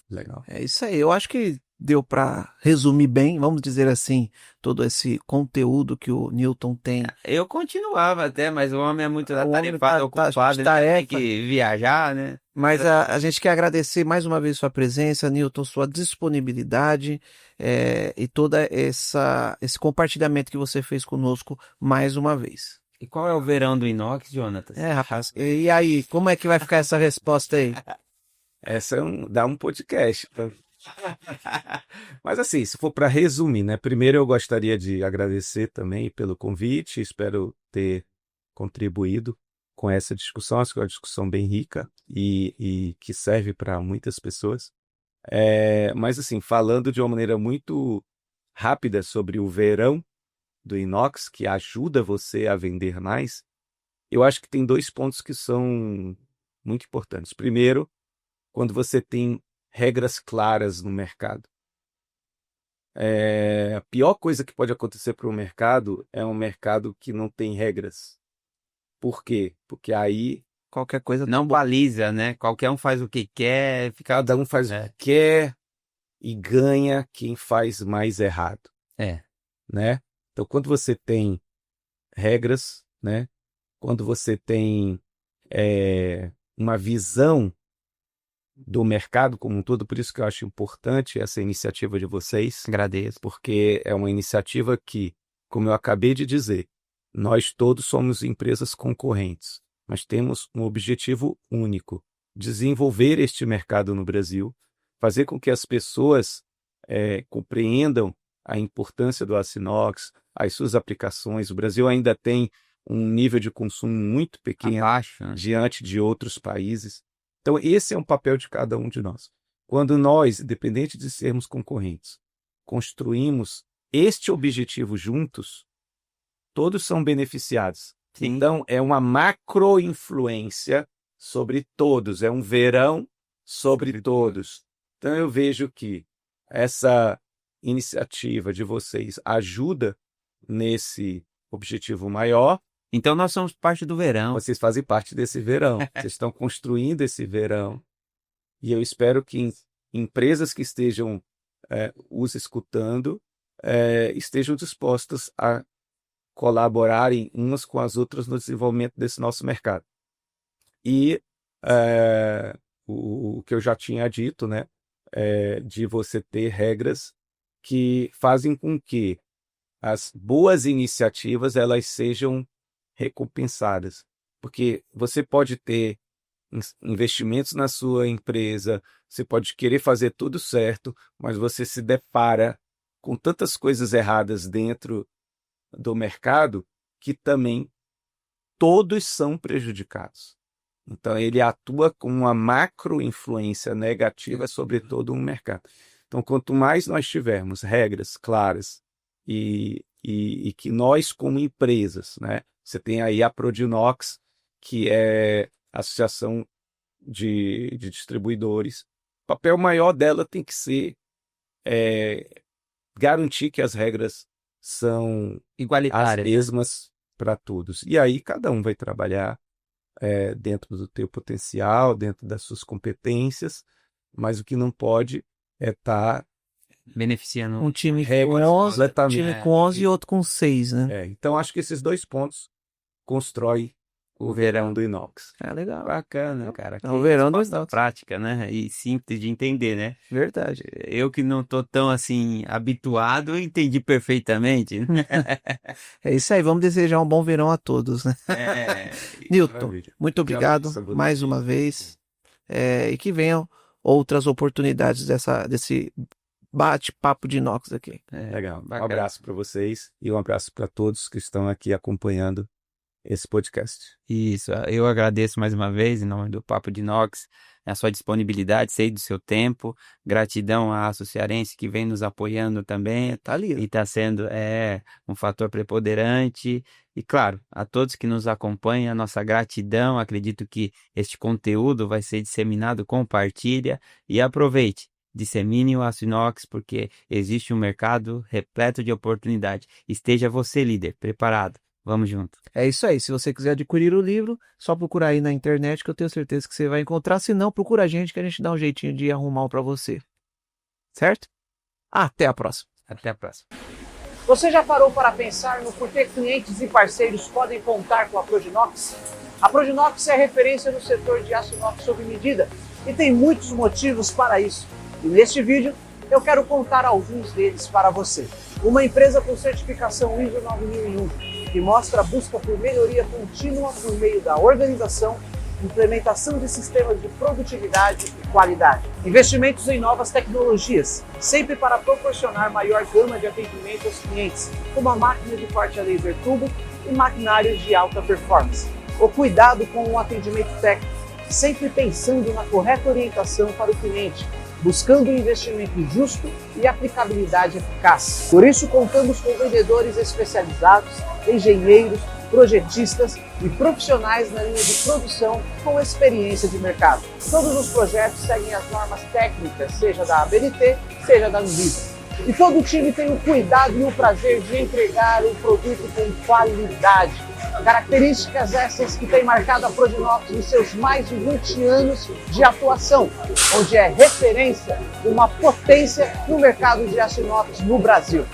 Legal. É isso aí. Eu acho que deu para resumir bem, vamos dizer assim, todo esse conteúdo que o Newton tem. Eu continuava até, mas o homem é muito O homem atarefado, tá ocupado, de ele tarefa. tem que viajar, né? Mas a gente quer agradecer mais uma vez sua presença, Newton, sua disponibilidade e toda esse compartilhamento que você fez conosco mais uma vez. E qual é o verão do inox, Jonatas? Rapaz, e aí, como é que vai ficar essa resposta aí? Essa dá um podcast. Tá? Mas assim, se for para resumir, né? Primeiro eu gostaria de agradecer também pelo convite, espero ter contribuído com essa discussão, acho que é uma discussão bem rica e que serve para muitas pessoas. Mas assim, falando de uma maneira muito rápida sobre o verão do inox, que ajuda você a vender mais, eu acho que tem 2 pontos que são muito importantes. Primeiro, quando você tem regras claras no mercado. A pior coisa que pode acontecer para o mercado é um mercado que não tem regras. Por quê? Porque aí Qualquer coisa. Não baliza, né? Qualquer um faz o que quer, fica... cada um faz o que quer e ganha quem faz mais errado, né? Então, quando você tem regras, né? Quando você tem uma visão do mercado como um todo, por isso que eu acho importante essa iniciativa de vocês, Agradeço. porque é uma iniciativa que, como eu acabei de dizer, nós todos somos empresas concorrentes, mas temos um objetivo único: desenvolver este mercado no Brasil, fazer com que as pessoas compreendam a importância do aço inox, as suas aplicações. O Brasil ainda tem um nível de consumo muito pequeno Abaixo, né? diante de outros países. Então, esse é um papel de cada um de nós. Quando nós, independente de sermos concorrentes, construímos este objetivo juntos, todos são beneficiados. Sim. Então, é uma macro-influência sobre todos, é um verão sobre todos. Então, eu vejo que essa iniciativa de vocês ajuda nesse objetivo maior. Então nós somos parte do verão. Vocês fazem parte desse verão. Vocês estão construindo esse verão. E eu espero que empresas que estejam os escutando estejam dispostas a colaborarem umas com as outras no desenvolvimento desse nosso mercado. E o que eu já tinha dito, né, de você ter regras que fazem com que as boas iniciativas elas sejam recompensadas. Porque você pode ter investimentos na sua empresa, você pode querer fazer tudo certo, mas você se depara com tantas coisas erradas dentro do mercado que também todos são prejudicados. Então, ele atua com uma macro-influência negativa sobre todo o mercado. Então, quanto mais nós tivermos regras claras e que nós, como empresas, né, você tem aí a Prodinox, que é a Associação de Distribuidores. O papel maior dela tem que ser garantir que as regras são as Igualitárias. mesmas para todos. E aí cada um vai trabalhar dentro do teu potencial, dentro das suas competências, mas o que não pode é estar Beneficiando. Um time com regras 11, completamente. time com 11 e outro com 6, né? Então acho que esses 2 pontos constroem o verão do inox. Legal. Bacana, cara. É o verão do resposta inox. prática, né? E simples de entender, né? Verdade. Eu que não tô tão assim habituado, eu entendi perfeitamente. É isso aí, vamos desejar um bom verão a todos, né? Newton, Maravilha. muito obrigado agradeço a mais você. uma vez. E que venham outras oportunidades desse bate-papo de inox aqui. Legal. Um bacana. abraço para vocês e um abraço para todos que estão aqui acompanhando esse podcast. Isso, eu agradeço mais uma vez, em nome do Papo de Inox, a sua disponibilidade, sei do seu tempo, gratidão à Aço Cearense que vem nos apoiando também, Tá ali. e está sendo um fator preponderante, e claro, a todos que nos acompanham, a nossa gratidão, acredito que este conteúdo vai ser disseminado, compartilha e aproveite. Dissemine o Aço Inox porque existe um mercado repleto de oportunidade. Esteja você, líder, preparado. Vamos junto. É isso aí. Se você quiser adquirir o livro, só procurar aí na internet que eu tenho certeza que você vai encontrar. Se não, procura a gente que a gente dá um jeitinho de arrumar um para você. Certo? Até a próxima. Até a próxima. Você já parou para pensar no porquê clientes e parceiros podem contar com a Proginox? A Proginox é referência no setor de aço inox sob medida e tem muitos motivos para isso. E neste vídeo eu quero contar alguns deles para você. Uma empresa com certificação ISO 9001 que mostra a busca por melhoria contínua por meio da organização, implementação de sistemas de produtividade e qualidade. Investimentos em novas tecnologias, sempre para proporcionar maior gama de atendimento aos clientes, como a máquina de corte a laser turbo e maquinários de alta performance. O cuidado com o atendimento técnico, sempre pensando na correta orientação para o cliente, buscando um investimento justo e aplicabilidade eficaz. Por isso, contamos com vendedores especializados, engenheiros, projetistas e profissionais na linha de produção com experiência de mercado. Todos os projetos seguem as normas técnicas, seja da ABNT, seja da Anvisa. E todo o time tem o cuidado e o prazer de entregar o produto com qualidade. Características essas que têm marcado a Proginox nos seus mais de 20 anos de atuação, onde é referência, uma potência no mercado de aço inox no Brasil.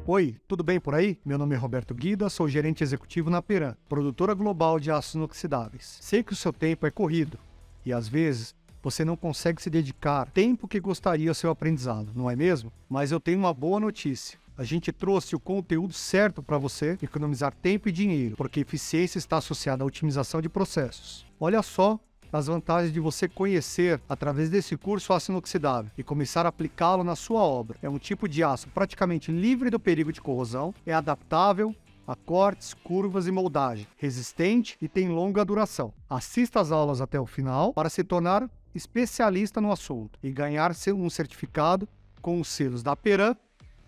Oi, tudo bem por aí? Meu nome é Roberto Guida, sou gerente executivo na Peran, produtora global de aços inoxidáveis. Sei que o seu tempo é corrido e às vezes você não consegue se dedicar tempo que gostaria ao seu aprendizado, não é mesmo? Mas eu tenho uma boa notícia. A gente trouxe o conteúdo certo para você economizar tempo e dinheiro, porque eficiência está associada à otimização de processos. Olha só as vantagens de você conhecer, através desse curso, aço inoxidável e começar a aplicá-lo na sua obra. É um tipo de aço praticamente livre do perigo de corrosão, é adaptável a cortes, curvas e moldagem, resistente e tem longa duração. Assista às aulas até o final para se tornar especialista no assunto e ganhar um certificado com os selos da Peran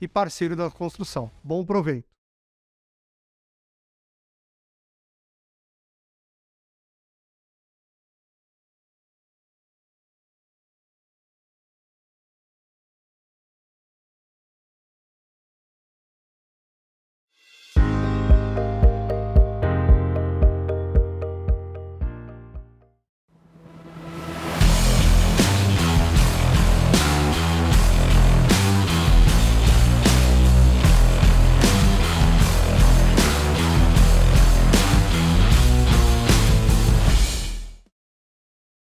e parceiro da construção. Bom proveito!